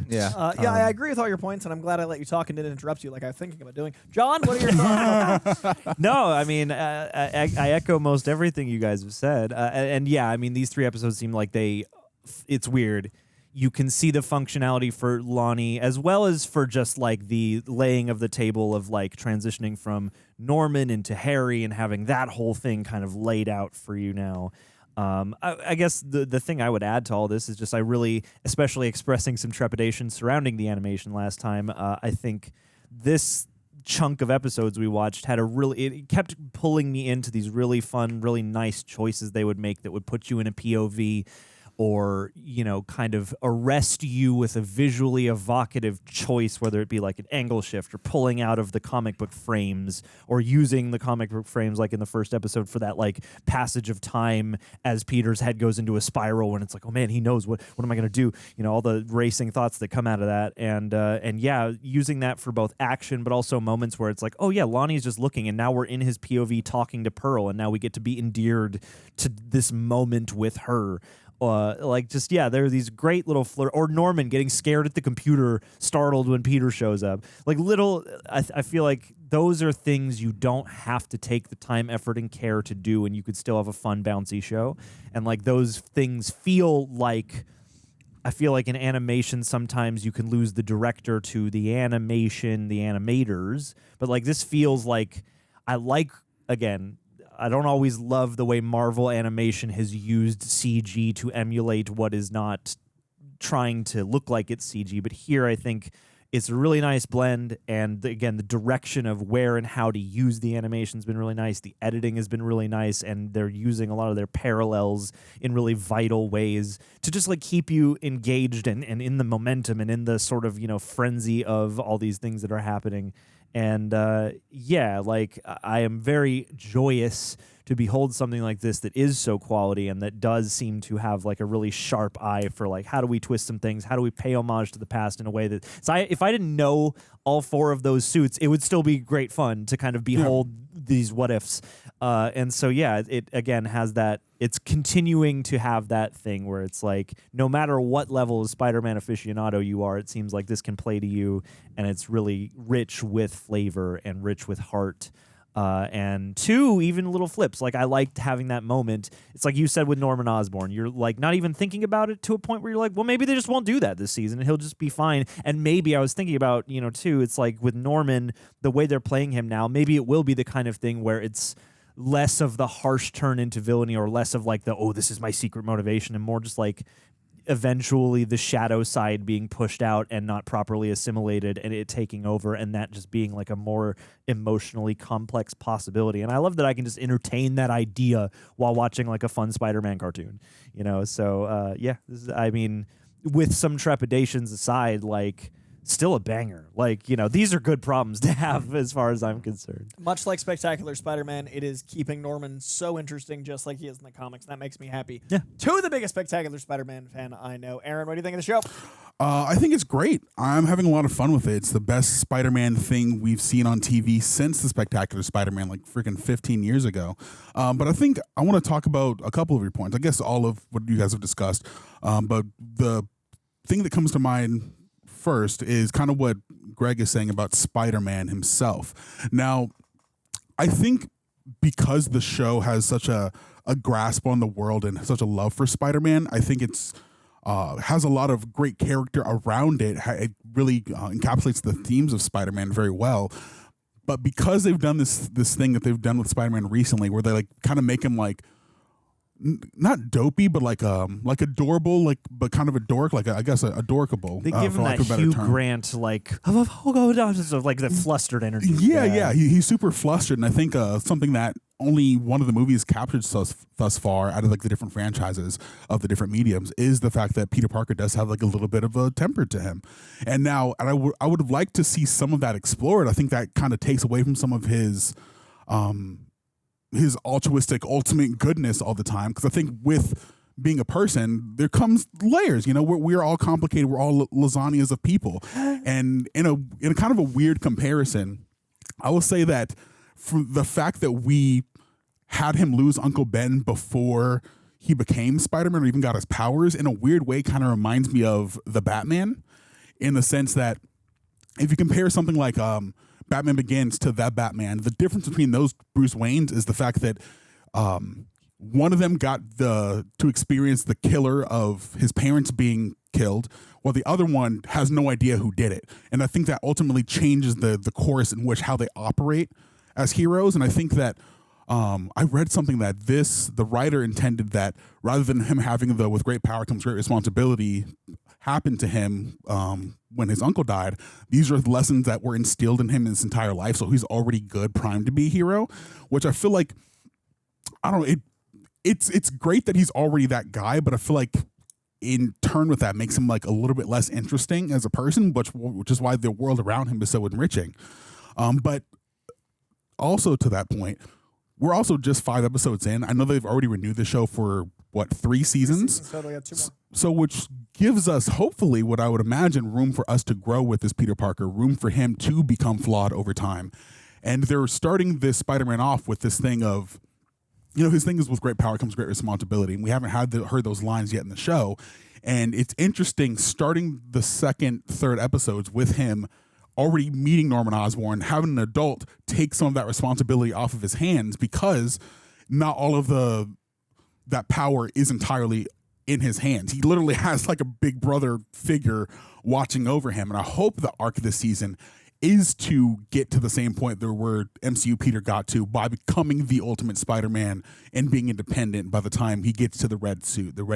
Speaker 1: Yeah.
Speaker 3: I agree with all your points, and I'm glad I let you talk and didn't interrupt you like I was thinking about doing. John, what are your thoughts?
Speaker 2: No, I mean, I echo most everything you guys have said. And yeah, I mean, these 3 episodes seem like it's weird. You can see the functionality for Lonnie as well as for just like the laying of the table of like transitioning from Norman into Harry and having that whole thing kind of laid out for you now. I guess the thing I would add to all this is just I really, especially expressing some trepidation surrounding the animation last time, I think this chunk of episodes we watched had it kept pulling me into these really fun, really nice choices they would make that would put you in a POV or, you know, kind of arrest you with a visually evocative choice, whether it be like an angle shift or pulling out of the comic book frames or using the comic book frames like in the first episode for that like passage of time as Peter's head goes into a spiral when it's like, oh man, he knows what am I going to do? You know, all the racing thoughts that come out of that. And yeah, using that for both action, but also moments where it's like, oh yeah, Lonnie's just looking and now we're in his POV talking to Pearl and now we get to be endeared to this moment with her. Like just there are these great little or Norman getting scared at the computer, startled when Peter shows up. Like I feel like those are things you don't have to take the time, effort, and care to do, and you could still have a fun, bouncy show. And like those things feel like. I feel like in animation sometimes you can lose the director to the animation, the animators, but like this feels like again. I don't always love the way Marvel animation has used CG to emulate what is not trying to look like it's CG. But here I think it's a really nice blend. And again, the direction of where and how to use the animation has been really nice. The editing has been really nice. And they're using a lot of their parallels in really vital ways to just like keep you engaged and in the momentum and in the sort of, frenzy of all these things that are happening. And like I am very joyous to behold something like this that is so quality and that does seem to have like a really sharp eye for like how do we twist some things, how do we pay homage to the past in a way that if I didn't know all 4 of those suits, it would still be great fun to kind of behold these what ifs. And so it again has that. It's continuing to have that thing where it's like no matter what level of Spider-Man aficionado you are, it seems like this can play to you, and it's really rich with flavor and rich with heart. And 2, even little flips. Like I liked having that moment. It's like you said with Norman Osborn. You're like not even thinking about it to a point where you're like, well, maybe they just won't do that this season and he'll just be fine. And maybe I was thinking about, too, it's like with Norman, the way they're playing him now, maybe it will be the kind of thing where it's less of the harsh turn into villainy or less of like this is my secret motivation and more just like eventually the shadow side being pushed out and not properly assimilated and it taking over and that just being like a more emotionally complex possibility. And I love that I can just entertain that idea while watching like a fun Spider-Man cartoon, So with some trepidations aside, like still a banger. Like, these are good problems to have as far as I'm concerned.
Speaker 3: Much like Spectacular Spider-Man, it is keeping Norman so interesting just like he is in the comics. And that makes me happy.
Speaker 2: Yeah.
Speaker 3: 2 the biggest Spectacular Spider-Man fan I know. Aaron, what do you think of the show?
Speaker 4: I think it's great. I'm having a lot of fun with it. It's the best Spider-Man thing we've seen on TV since the Spectacular Spider-Man, like freaking 15 years ago. But I think I want to talk about a couple of your points. I guess all of what you guys have discussed. But the thing that comes to mind first is kind of what Greg is saying about Spider-Man himself. Now, I think because the show has such a grasp on the world and such a love for Spider-Man, I think it's has a lot of great character around it. It really encapsulates the themes of Spider-Man very well. But because they've done this thing that they've done with Spider-Man recently, where they like kind of make him like not dopey, but like adorable, like but kind of a dork, like I guess a dorkable.
Speaker 2: They give him that Hugh Grant like the flustered energy.
Speaker 4: Yeah, he's super flustered, and I think something that only one of the movies captured thus far out of like the different franchises of the different mediums is the fact that Peter Parker does have like a little bit of a temper to him, and I would have liked to see some of that explored. I think that kind of takes away from some of his altruistic ultimate goodness all the time, because I think with being a person there comes layers. We're all complicated, we're all lasagnas of people, and in a kind of a weird comparison, I will say that from the fact that we had him lose Uncle Ben before he became Spider-Man or even got his powers, in a weird way kind of reminds me of the Batman, in the sense that if you compare something like Batman Begins to that Batman, the difference between those Bruce Waynes is the fact that one of them got to experience the killer of his parents being killed, while the other one has no idea who did it. And I think that ultimately changes the course in which how they operate as heroes. And I think that I read something that the writer intended that rather than him having the with great power comes great responsibility happen to him when his uncle died, these are lessons that were instilled in him his entire life. So he's already good, primed to be a hero, which I feel like, I don't know, it's great that he's already that guy, but I feel like in turn with that makes him like a little bit less interesting as a person, which is why the world around him is so enriching. But also to that point, we're also just 5 episodes in. I know they've already renewed the show for, 3 seasons?
Speaker 3: So they got 2 more.
Speaker 4: So which gives us, hopefully, what I would imagine, room for us to grow with this Peter Parker, room for him to become flawed over time. And they're starting this Spider-Man off with this thing of, his thing is with great power comes great responsibility. And we haven't heard those lines yet in the show. And it's interesting starting the 2nd, 3rd episodes with him already meeting Norman Osborn, having an adult take some of that responsibility off of his hands, because not all of that power is entirely in his hands. He literally has like a big brother figure watching over him. And I hope the arc this season is to get to the same point there where MCU Peter got to by becoming the ultimate Spider-Man and being independent by the time he gets to the red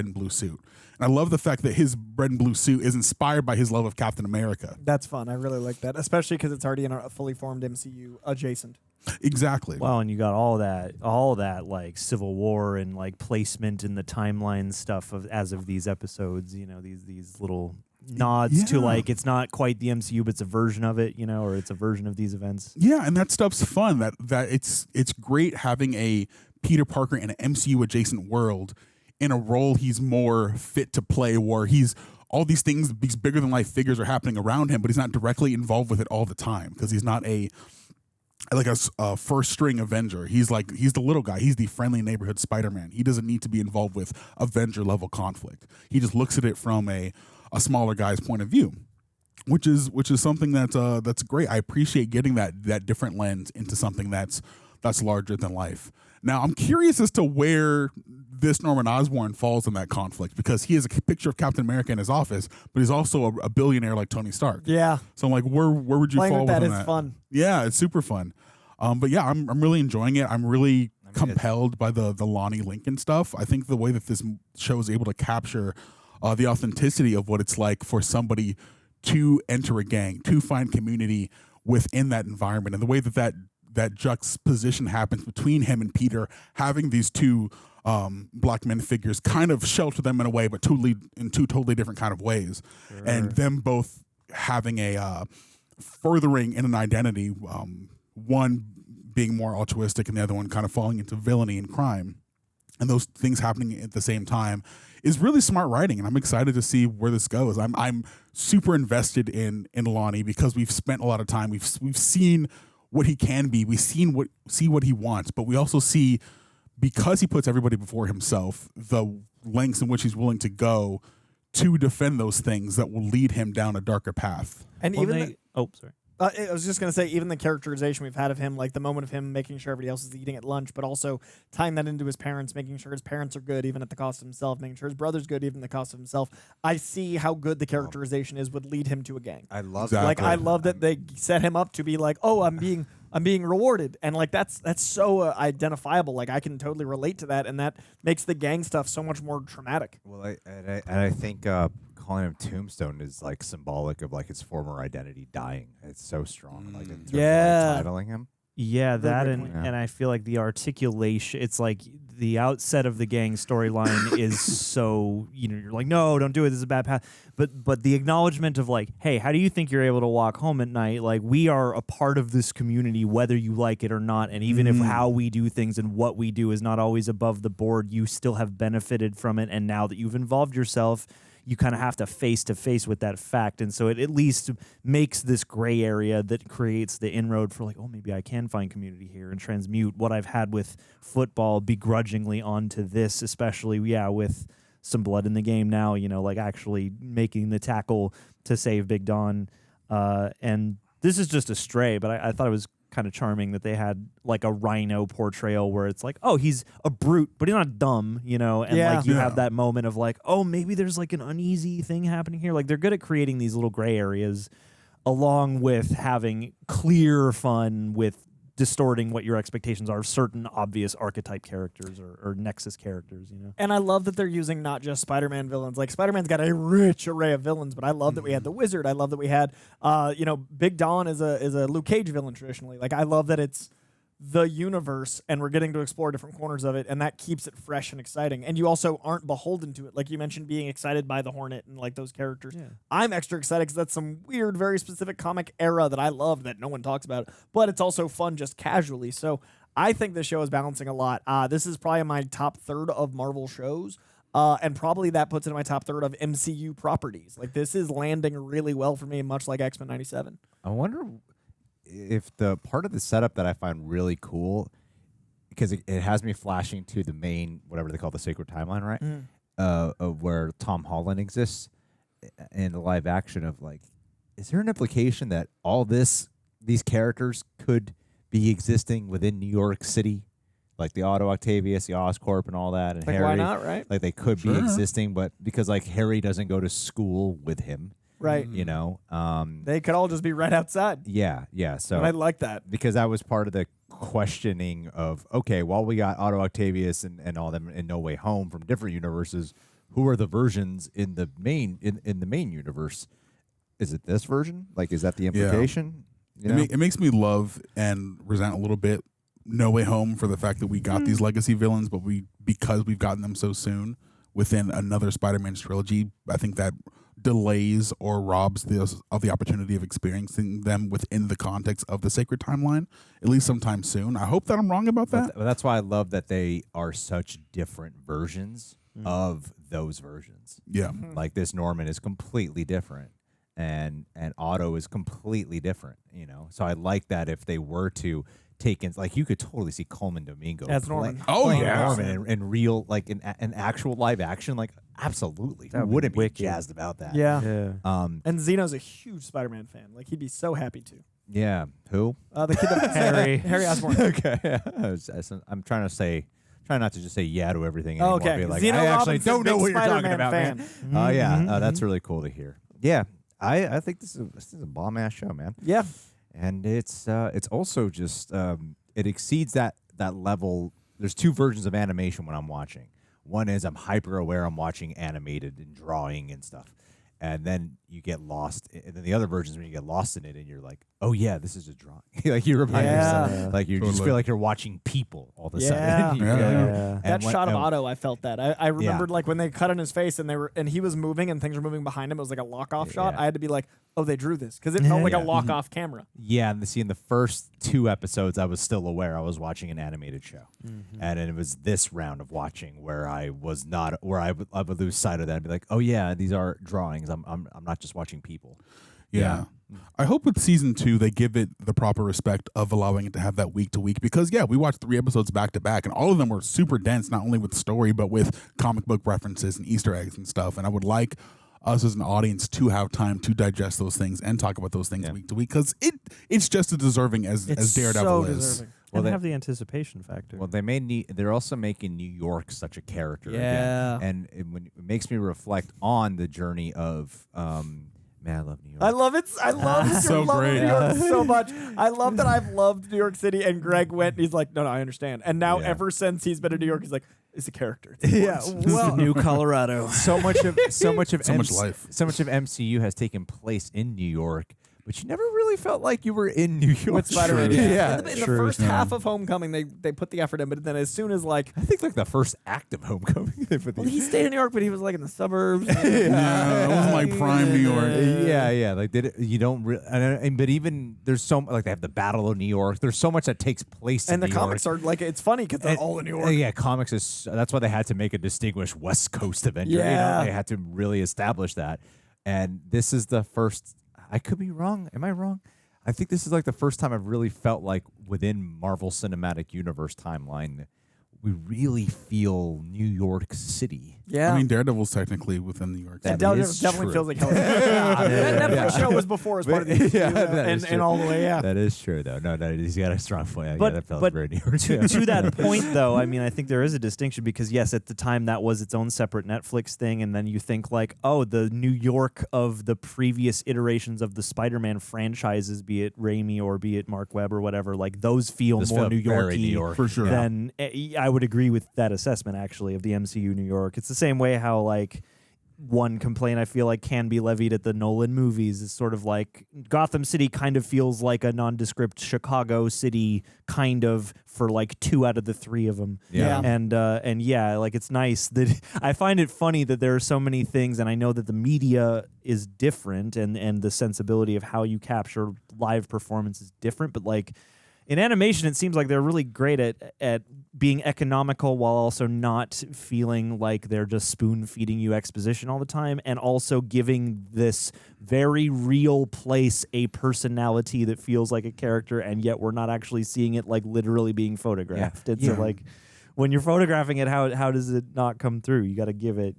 Speaker 4: and blue suit. And I love the fact that his red and blue suit is inspired by his love of Captain America.
Speaker 3: That's fun. I really like that, especially because it's already in a fully formed MCU adjacent.
Speaker 4: Exactly.
Speaker 2: Well, and you got all that like Civil War and like placement in the timeline stuff as of these episodes, these little nods to like it's not quite the MCU, but it's a version of it, or it's a version of these events.
Speaker 4: Yeah, and that stuff's fun. That it's great having a Peter Parker in an MCU adjacent world in a role he's more fit to play, where he's all these things, these bigger than life figures are happening around him, but he's not directly involved with it all the time because he's not a first string Avenger. He's the little guy. He's the friendly neighborhood Spider-Man. He doesn't need to be involved with Avenger level conflict. He just looks at it from a smaller guy's point of view, which is something that's great. I appreciate getting that different lens into something that's larger than life. Now I'm curious as to where this Norman Osborn falls in that conflict, because he has a picture of Captain America in his office, but he's also a billionaire like Tony Stark.
Speaker 3: Yeah.
Speaker 4: So I'm like, where would you
Speaker 3: Playing
Speaker 4: fall
Speaker 3: with that
Speaker 4: within
Speaker 3: is
Speaker 4: that?
Speaker 3: fun.
Speaker 4: Yeah, it's super fun. But yeah, I'm really enjoying it. I'm really compelled by the Lonnie Lincoln stuff. I think the way that this show is able to capture the authenticity of what it's like for somebody to enter a gang, to find community within that environment, and the way that juxtaposition happens between him and Peter, having these two black men figures kind of shelter them in a way, but in two totally different kind of ways. Sure. And them both having a furthering in an identity, one being more altruistic and the other one kind of falling into villainy and crime. And those things happening at the same time is really smart writing, and I'm excited to see where this goes. I'm super invested in Lonnie because we've spent a lot of time. We've seen what he can be. We've seen what he wants, but we also see, because he puts everybody before himself, the lengths in which he's willing to go to defend those things that will lead him down a darker path.
Speaker 3: And
Speaker 2: sorry.
Speaker 3: I was just going to say, even the characterization we've had of him, like the moment of him making sure everybody else is eating at lunch, but also tying that into his parents, making sure his parents are good even at the cost of himself, making sure his brother's good even at the cost of himself. I see how good the characterization would lead him to a gang.
Speaker 1: I love
Speaker 4: Exactly.
Speaker 3: Like, I love that they set him up to be like, oh, I'm being rewarded, and like that's so identifiable. Like I can totally relate to that, and that makes the gang stuff so much more traumatic.
Speaker 1: Well, I think calling him Tombstone is like symbolic of like his former identity dying. It's so strong, like in terms of like, titling him.
Speaker 2: Yeah, that and I feel like the articulation, it's like the outset of the gang storyline is so, you're like, no, don't do it, this is a bad path. But the acknowledgement of like, hey, how do you think you're able to walk home at night? Like, we are a part of this community, whether you like it or not. And even if how we do things and what we do is not always above the board, you still have benefited from it. And now that you've involved yourself, you kind of have to face with that fact. And so it at least makes this gray area that creates the inroad for like, oh, maybe I can find community here and transmute what I've had with football begrudgingly onto this, especially, with some blood in the game now, like actually making the tackle to save Big Don. And this is just a stray, but I thought it was kind of charming that they had like a Rhino portrayal where it's like, oh, he's a brute, but he's not dumb, and like you have that moment of like, oh, maybe there's like an uneasy thing happening here. Like they're good at creating these little gray areas along with having clear fun with distorting what your expectations are of certain obvious archetype characters or Nexus characters,
Speaker 3: And I love that they're using not just Spider-Man villains. Like Spider-Man's got a rich array of villains, but I love that we had the Wizard. I love that we had, Big Don is a Luke Cage villain traditionally. Like I love that it's the universe and we're getting to explore different corners of it, and that keeps it fresh and exciting. And you also aren't beholden to it. Like you mentioned being excited by the Hornet and like those characters. Yeah. I'm extra excited because that's some weird, very specific comic era that I love that no one talks about, but it's also fun just casually. So I think this show is balancing a lot. This is probably my top third of Marvel shows. And probably that puts it in my top third of MCU properties. Like this is landing really well for me, much like X-Men 97.
Speaker 1: I wonder if the part of the setup that I find really cool, because it has me flashing to the main, whatever they call the sacred timeline, right? Of where Tom Holland exists in the live action of like, is there an implication that all these characters could be existing within New York City? Like the Otto Octavius, the Oscorp, and all that, and
Speaker 3: like
Speaker 1: Harry.
Speaker 3: Why not, right?
Speaker 1: Like they could be existing, but because like Harry doesn't go to school with him.
Speaker 3: Right.
Speaker 1: They
Speaker 3: could all just be right outside.
Speaker 1: Yeah. So
Speaker 3: and I like that.
Speaker 1: Because that was part of the questioning of, okay, well, we got Otto Octavius and all them in No Way Home from different universes. Who are the versions in the main in the main universe? Is it this version? Like, is that the implication?
Speaker 4: Yeah. It makes me love and resent a little bit No Way Home for the fact that we got these legacy villains, but because we've gotten them so soon within another Spider-Man trilogy, I think that delays or robs of the opportunity of experiencing them within the context of the sacred timeline, at least sometime soon. I hope that I'm wrong about that.
Speaker 1: But that's why I love that they are such different versions of those versions.
Speaker 4: Yeah.
Speaker 1: Like this Norman is completely different and Otto is completely different, So I like that if they were to take in, like you could totally see Coleman Domingo
Speaker 3: as Norman.
Speaker 1: Norman in real, like in actual live action, like absolutely. Who wouldn't be jazzed about that?
Speaker 3: Yeah. And Zeno's a huge Spider-Man fan. Like he'd be so happy to.
Speaker 1: Yeah. Who?
Speaker 3: The kid that Harry Osborn.
Speaker 1: Okay. I'm trying not to just say yeah to everything anymore.
Speaker 3: Okay.
Speaker 1: Be like,
Speaker 3: Zeno
Speaker 1: I actually
Speaker 3: Robinson's
Speaker 1: don't know what you're
Speaker 3: Spider-Man
Speaker 1: talking about,
Speaker 3: fan.
Speaker 1: man. Yeah. That's really cool to hear. Yeah. I think this is a bomb ass show, man.
Speaker 3: Yeah.
Speaker 1: And it's also just it exceeds that level. There's two versions of animation when I'm watching. One is I'm hyper aware I'm watching animated and drawing and stuff. And then you get lost. And then the other versions when you get lost in it and you're like, oh yeah, this is a drawing. Like you remind yourself. Like you just feel like you're watching people all of a sudden.
Speaker 3: That shot of Otto, I felt that. I remembered like when they cut in his face and he was moving and things were moving behind him. It was like a lock-off shot. I had to be like, oh, they drew this. Because it felt like a lock-off camera.
Speaker 1: Yeah, and in the first 2 episodes, I was still aware I was watching an animated show. And it was this round of watching where I was not, where I would lose sight of that and be like, oh yeah, these are drawings. I'm not just watching people.
Speaker 4: Yeah. I hope with season 2 they give it the proper respect of allowing it to have that week to week, because we watched 3 episodes back to back and all of them were super dense, not only with story but with comic book references and Easter eggs and stuff. And I would like us as an audience to have time to digest those things and talk about those things week to week, because it's just as deserving as Daredevil is.
Speaker 3: Deserving.
Speaker 2: Well, they have the anticipation factor.
Speaker 1: Well, they're also making New York such a character again. And it makes me reflect on the journey of man, I love New York.
Speaker 3: I love it. I love your love of New York so much. I love that I've loved New York City, and Greg went and he's like, no, I understand. And now ever since he's been in New York, he's like, it's a character.
Speaker 2: Well, New Colorado.
Speaker 1: So much of
Speaker 4: life.
Speaker 1: So much of MCU has taken place in New York, but you never really felt like you were in New York
Speaker 3: with Spider-Man.
Speaker 1: Yeah,
Speaker 3: In the first half of Homecoming, they put the effort in, but then as soon as like
Speaker 1: I think like the first act of Homecoming, they put the
Speaker 3: he stayed in New York, but he was like in the suburbs.
Speaker 4: That was like prime New York.
Speaker 1: Yeah. Like you don't really, but even there's so like they have the Battle of New York. There's so much that takes place
Speaker 3: And
Speaker 1: in
Speaker 3: the
Speaker 1: New
Speaker 3: comics
Speaker 1: York.
Speaker 3: are like it's funny because they're all in New York.
Speaker 1: Yeah, comics is that's why they had to make a distinguished West Coast Avenger. You know,
Speaker 3: Yeah.
Speaker 1: they had to really establish that. And this is the first. I could be wrong. Am I wrong? I think this is like the first time I've really felt like within Marvel Cinematic Universe timeline, we really feel New York City.
Speaker 3: Yeah.
Speaker 4: I mean, Daredevil's technically within New York.
Speaker 3: And
Speaker 1: That
Speaker 3: Daredevil
Speaker 1: is
Speaker 3: definitely
Speaker 1: true.
Speaker 3: feels like hell. That Netflix show was before as part of the MCU, and all the way. Yeah,
Speaker 1: that is true though. No, he's got a strong point.
Speaker 2: But,
Speaker 1: that felt
Speaker 2: but
Speaker 1: very New York.
Speaker 2: to that point, though, I mean, I think there is a distinction because, yes, at the time that was its own separate Netflix thing, and then you think like, oh, the New York of the previous iterations of the Spider-Man franchises, be it Raimi or be it Mark Webb or whatever, like those feel
Speaker 1: This
Speaker 2: more
Speaker 1: felt
Speaker 2: New
Speaker 1: very
Speaker 2: Yorky
Speaker 1: New York.
Speaker 4: For sure.
Speaker 2: than I would agree with that assessment actually of the MCU New York. It's the same way how like one complaint I feel like can be levied at the Nolan movies is sort of like Gotham City kind of feels like a nondescript Chicago City kind of for like 2 out of the 3 of them.
Speaker 1: Yeah.
Speaker 2: And yeah, like it's nice that I find it funny that there are so many things, and I know that the media is different and the sensibility of how you capture live performance is different, but like in animation, it seems like they're really great at being economical while also not feeling like they're just spoon-feeding you exposition all the time, and also giving this very real place a personality that feels like a character, and yet we're not actually seeing it like literally being photographed.
Speaker 1: Yeah.
Speaker 2: It's like when you're photographing it, how does it not come through? You got to give it,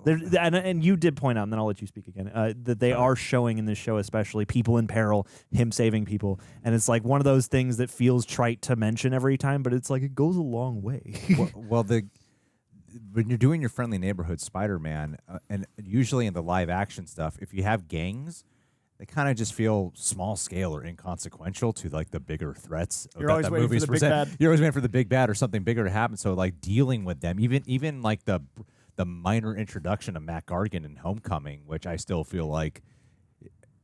Speaker 2: and you did point out, and then I'll let you speak again, that they are showing in this show, especially people in peril, him saving people, and it's like one of those things that feels trite to mention every time, but it's like it goes a long way.
Speaker 1: well, when you're doing your friendly neighborhood Spider-Man, and usually in the live action stuff, if you have gangs, they kind of just feel small scale or inconsequential to like the bigger threats.
Speaker 3: You're always waiting for the big bad.
Speaker 1: You're always waiting for the big bad or something bigger to happen. So like dealing with them, even like the minor introduction of Matt Gargan in Homecoming, which I still feel like.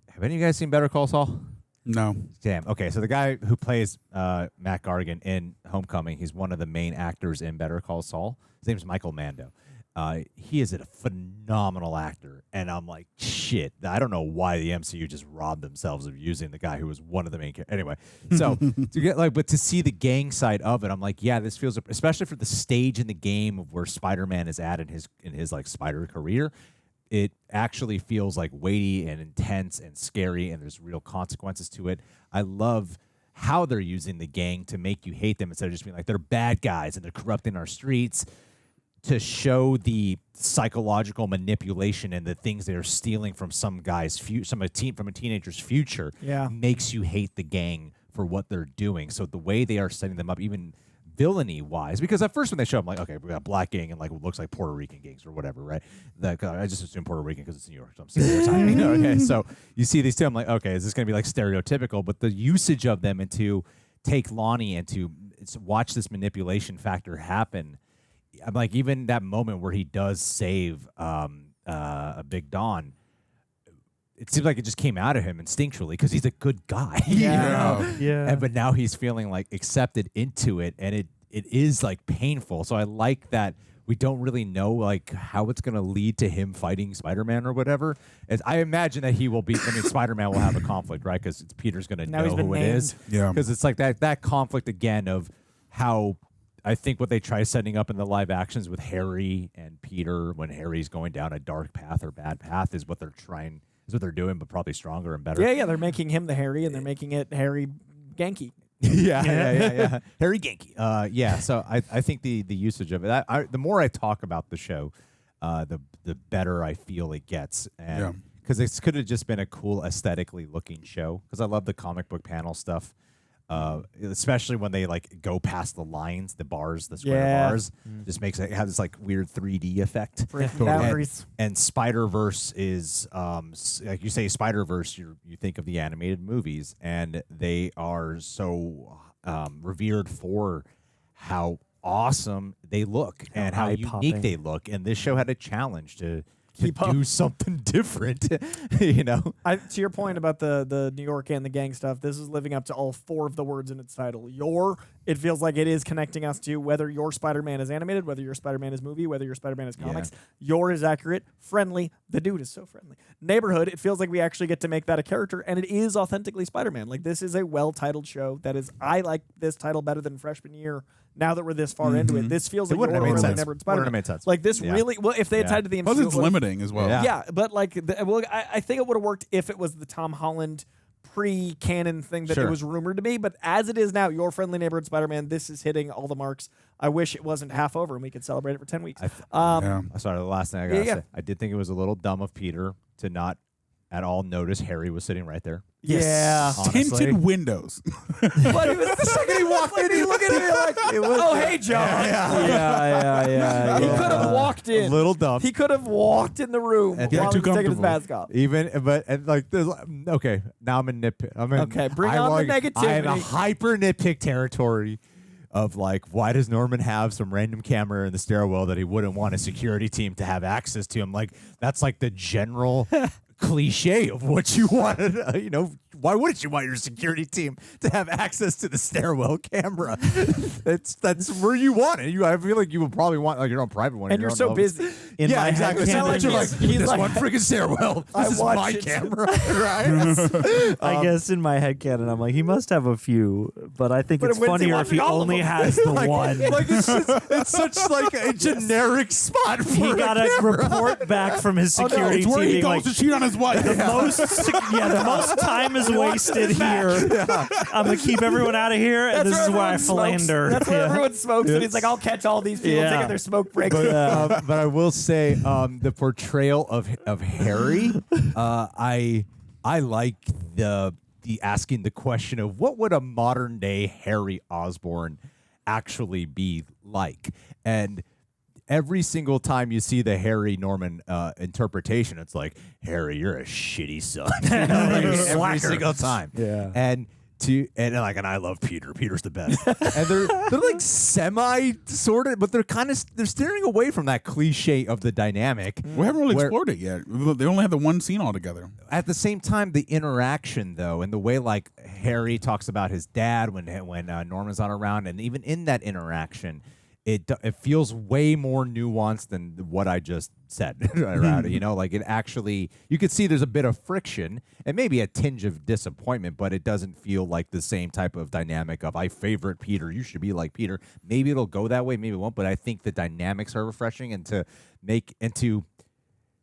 Speaker 1: Have any of you guys seen Better Call Saul?
Speaker 4: No.
Speaker 1: Damn. Okay, so the guy who plays Matt Gargan in Homecoming, he's one of the main actors in Better Call Saul. His name's Michael Mando. He is a phenomenal actor, and I'm like, shit. I don't know why the MCU just robbed themselves of using the guy who was one of the main characters. Anyway, so to get but to see the gang side of it, I'm like, yeah, this feels, especially for the stage in the game of where Spider-Man is at in his like Spider career. It actually feels like weighty and intense and scary, and there's real consequences to it. I love how they're using the gang to make you hate them instead of just being like they're bad guys and they're corrupting our streets. To show the psychological manipulation and the things they are stealing from some guy's from a teenager's future, makes you hate the gang for what they're doing. So the way they are setting them up, even villainy wise, because at first when they show them, like, okay, we got a black gang and like what looks like Puerto Rican gangs or whatever, right? I just assume Puerto Rican because it's New York, so I'm stereotyping. Okay, so you see these two, I'm like, okay, is this going to be like stereotypical? But the usage of them and to take Lonnie and to watch this manipulation factor happen. I'm like, even that moment where he does save Big Don, it seems like it just came out of him instinctually because he's a good guy.
Speaker 2: Yeah.
Speaker 1: But now he's feeling like accepted into it, and it is like painful. So I like that we don't really know like how it's going to lead to him fighting Spider-Man or whatever. As I imagine that he will be. I mean, Spider-Man will have a conflict, right? Because Peter's going to know who it is.
Speaker 4: Yeah.
Speaker 1: Because it's like that conflict again of how. I think what they try setting up in the live actions with Harry and Peter when Harry's going down a dark path or bad path is what they're doing, but probably stronger and better.
Speaker 3: Yeah, they're making him the Harry, and they're making it Harry Genki.
Speaker 1: yeah. Harry Genki. So I think the usage of it, the more I talk about the show, the better I feel it gets. And because this could have just been a cool aesthetically looking show, because I love the comic book panel stuff. Especially when they like go past the lines, the bars, the square bars, just makes it have this like weird 3D effect. And Spider-Verse is like you say, Spider-Verse, you think of the animated movies, and they are so revered for how awesome they look and how unique they look. And this show had a challenge to do something different. You know,
Speaker 3: to your point about the New York and the gang stuff, this is living up to all 4 of the words in its title. It feels like it is connecting us to whether your Spider-Man is animated, whether your Spider-Man is movie, whether your Spider-Man is comics. Your is accurate, friendly. The dude is so friendly. Neighborhood, it feels like we actually get to make that a character, and it is authentically Spider-Man. Like, this is a well-titled show that is, I like this title better than freshman year. Now that we're this far into it, this feels like
Speaker 1: wouldn't have made sense.
Speaker 3: Neighborhood
Speaker 1: Wouldn't have
Speaker 3: Spider-Man.
Speaker 1: made sense.
Speaker 3: Like, this really, well, if they had tied to the MCU.
Speaker 4: Plus, it's limiting as well.
Speaker 3: Yeah, but like, I think it would have worked if it was the Tom Holland pre-canon thing that it was rumored to be. But as it is now, your friendly neighborhood Spider-Man, this is hitting all the marks. I wish it wasn't half over and we could celebrate it for 10 weeks.
Speaker 1: Sorry, the last thing I gotta say, I did think it was a little dumb of Peter to not at all notice Harry was sitting right there.
Speaker 3: Yeah,
Speaker 4: tinted windows.
Speaker 3: But it was the second he walked in, he looked at me like, "Oh, hey, John."
Speaker 2: Yeah.
Speaker 3: He could have walked in.
Speaker 1: A little dumb.
Speaker 3: He could have walked in the room while he was taking his mask off.
Speaker 1: Okay, now I'm in nitpick.
Speaker 3: Bring on the negativity.
Speaker 1: I'm a hyper nitpick territory of like, why does Norman have some random camera in the stairwell that he wouldn't want a security team to have access to? I'm like, that's like the general cliche of what you wanted. Why wouldn't you want your security team to have access to the stairwell camera? That's where you want it. I feel like you would probably want like your own private one.
Speaker 3: And you're so busy.
Speaker 1: Exactly. It's not like you're like,
Speaker 3: he's
Speaker 1: this
Speaker 3: like,
Speaker 1: one freaking stairwell. This is my camera, right?
Speaker 2: I guess in my head canon, I'm like, he must have a few, but I think it's funnier if he only has the one.
Speaker 1: Like it's such like a generic spot for
Speaker 2: he got a report back from his security team being like,
Speaker 4: to cheat on his wife.
Speaker 2: The most time is wasted here. I'm gonna keep everyone out of here, and this is where I philander.
Speaker 3: That's where everyone smokes, and he's like, I'll catch all these people taking their smoke breaks.
Speaker 1: But I will say, the portrayal of Harry, I like the asking the question of what would a modern day Harry Osborn actually be like, and every single time you see the Harry Norman interpretation, it's like, Harry, you're a shitty son. Every single time.
Speaker 2: Yeah.
Speaker 1: And I love Peter. Peter's the best. And they're like semi sorted, but they're steering away from that cliche of the dynamic.
Speaker 4: We haven't really explored it yet. They only have the one scene altogether.
Speaker 1: At the same time, the interaction though, and the way like Harry talks about his dad when Norman's not around, and even in that interaction, it feels way more nuanced than what I just said. Like it actually, you could see there's a bit of friction and maybe a tinge of disappointment, but it doesn't feel like the same type of dynamic of I favorite Peter, you should be like Peter. Maybe it'll go that way, maybe it won't, but I think the dynamics are refreshing, and to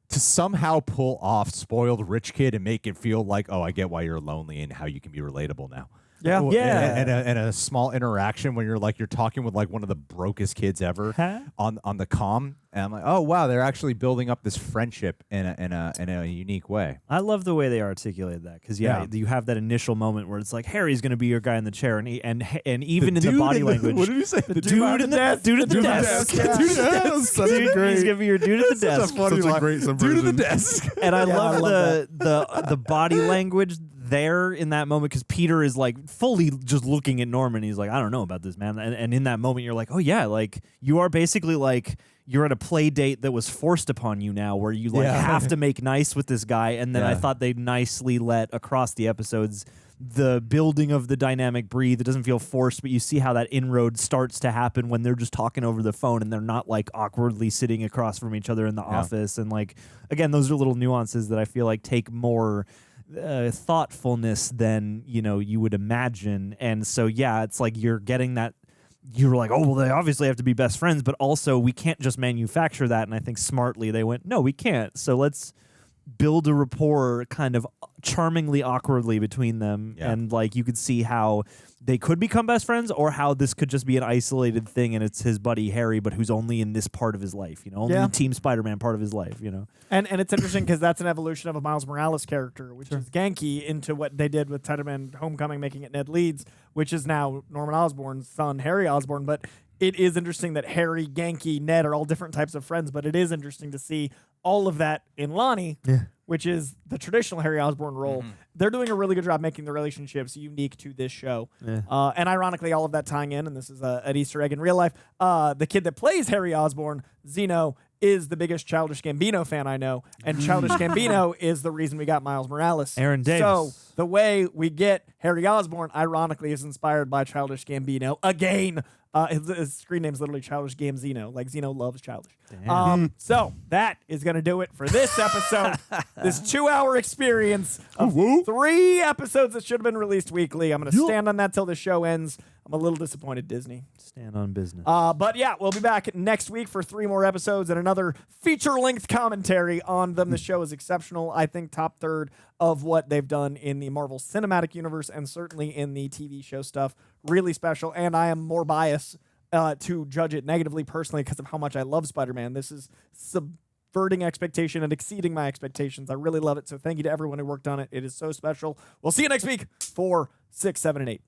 Speaker 1: somehow pull off spoiled rich kid and make it feel like, oh, I get why you're lonely and how you can be relatable now.
Speaker 3: Yeah.
Speaker 1: And a small interaction when you're talking with like one of the brokest kids ever on the comm, and I'm like, oh wow, they're actually building up this friendship in a unique way.
Speaker 2: I love the way they articulated that, because you have that initial moment where it's like, Harry's going to be your guy in the chair, and even in the body language,
Speaker 1: what did you say?
Speaker 2: The dude at the desk. Dude at the desk. He's going to be your dude at the desk.
Speaker 4: Such a great subversion.
Speaker 1: Dude at the desk.
Speaker 2: And I love the body language there in that moment, because Peter is like fully just looking at Norman. He's like, I don't know about this, man. And in that moment, you're like, oh yeah, like you are basically like you're at a play date that was forced upon you now, where you have to make nice with this guy. And then I thought they nicely let across the episodes the building of the dynamic breathe. It doesn't feel forced, but you see how that inroad starts to happen when they're just talking over the phone and they're not like awkwardly sitting across from each other in the office. And like, again, those are little nuances that I feel like take more thoughtfulness than you would imagine. And so it's like you're getting that. You're like, oh well, they obviously have to be best friends, but also we can't just manufacture that. And I think smartly they went, no, we can't. So let's build a rapport kind of charmingly awkwardly between them. And like you could see how they could become best friends, or how this could just be an isolated thing and it's his buddy Harry, but who's only in this part of his life, only in Team Spider-Man part of his life,
Speaker 3: And it's interesting because that's an evolution of a Miles Morales character, which is Genki, into what they did with Spider-Man Homecoming, making it Ned Leeds, which is now Norman Osborn's son, Harry Osborn. But it is interesting that Harry, Genki, Ned are all different types of friends, but it is interesting to see all of that in Lonnie, which is the traditional Harry Osborn role. They're doing a really good job making the relationships unique to this show. And ironically, all of that tying in, and this is an Easter egg in real life, the kid that plays Harry Osborn, Zeno, is the biggest Childish Gambino fan I know, and Childish Gambino is the reason we got Miles Morales.
Speaker 2: Aaron Davis.
Speaker 3: So the way we get Harry Osborn, ironically, is inspired by Childish Gambino again. His screen name is literally Childish Gambino, like Zeno loves Childish. So that is going to do it for this episode. This 2-hour experience of 3 episodes that should have been released weekly. I'm going to stand on that till the show ends. I'm a little disappointed, Disney.
Speaker 2: Stand on business.
Speaker 3: But yeah, we'll be back next week for 3 more episodes and another feature-length commentary on them. The show is exceptional. I think top third of what they've done in the Marvel Cinematic Universe and certainly in the TV show stuff. Really special, and I am more biased to judge it negatively personally because of how much I love Spider-Man. This is subverting expectation and exceeding my expectations. I really love it, so thank you to everyone who worked on it. It is so special. We'll see you next week for 6, 7, and 8.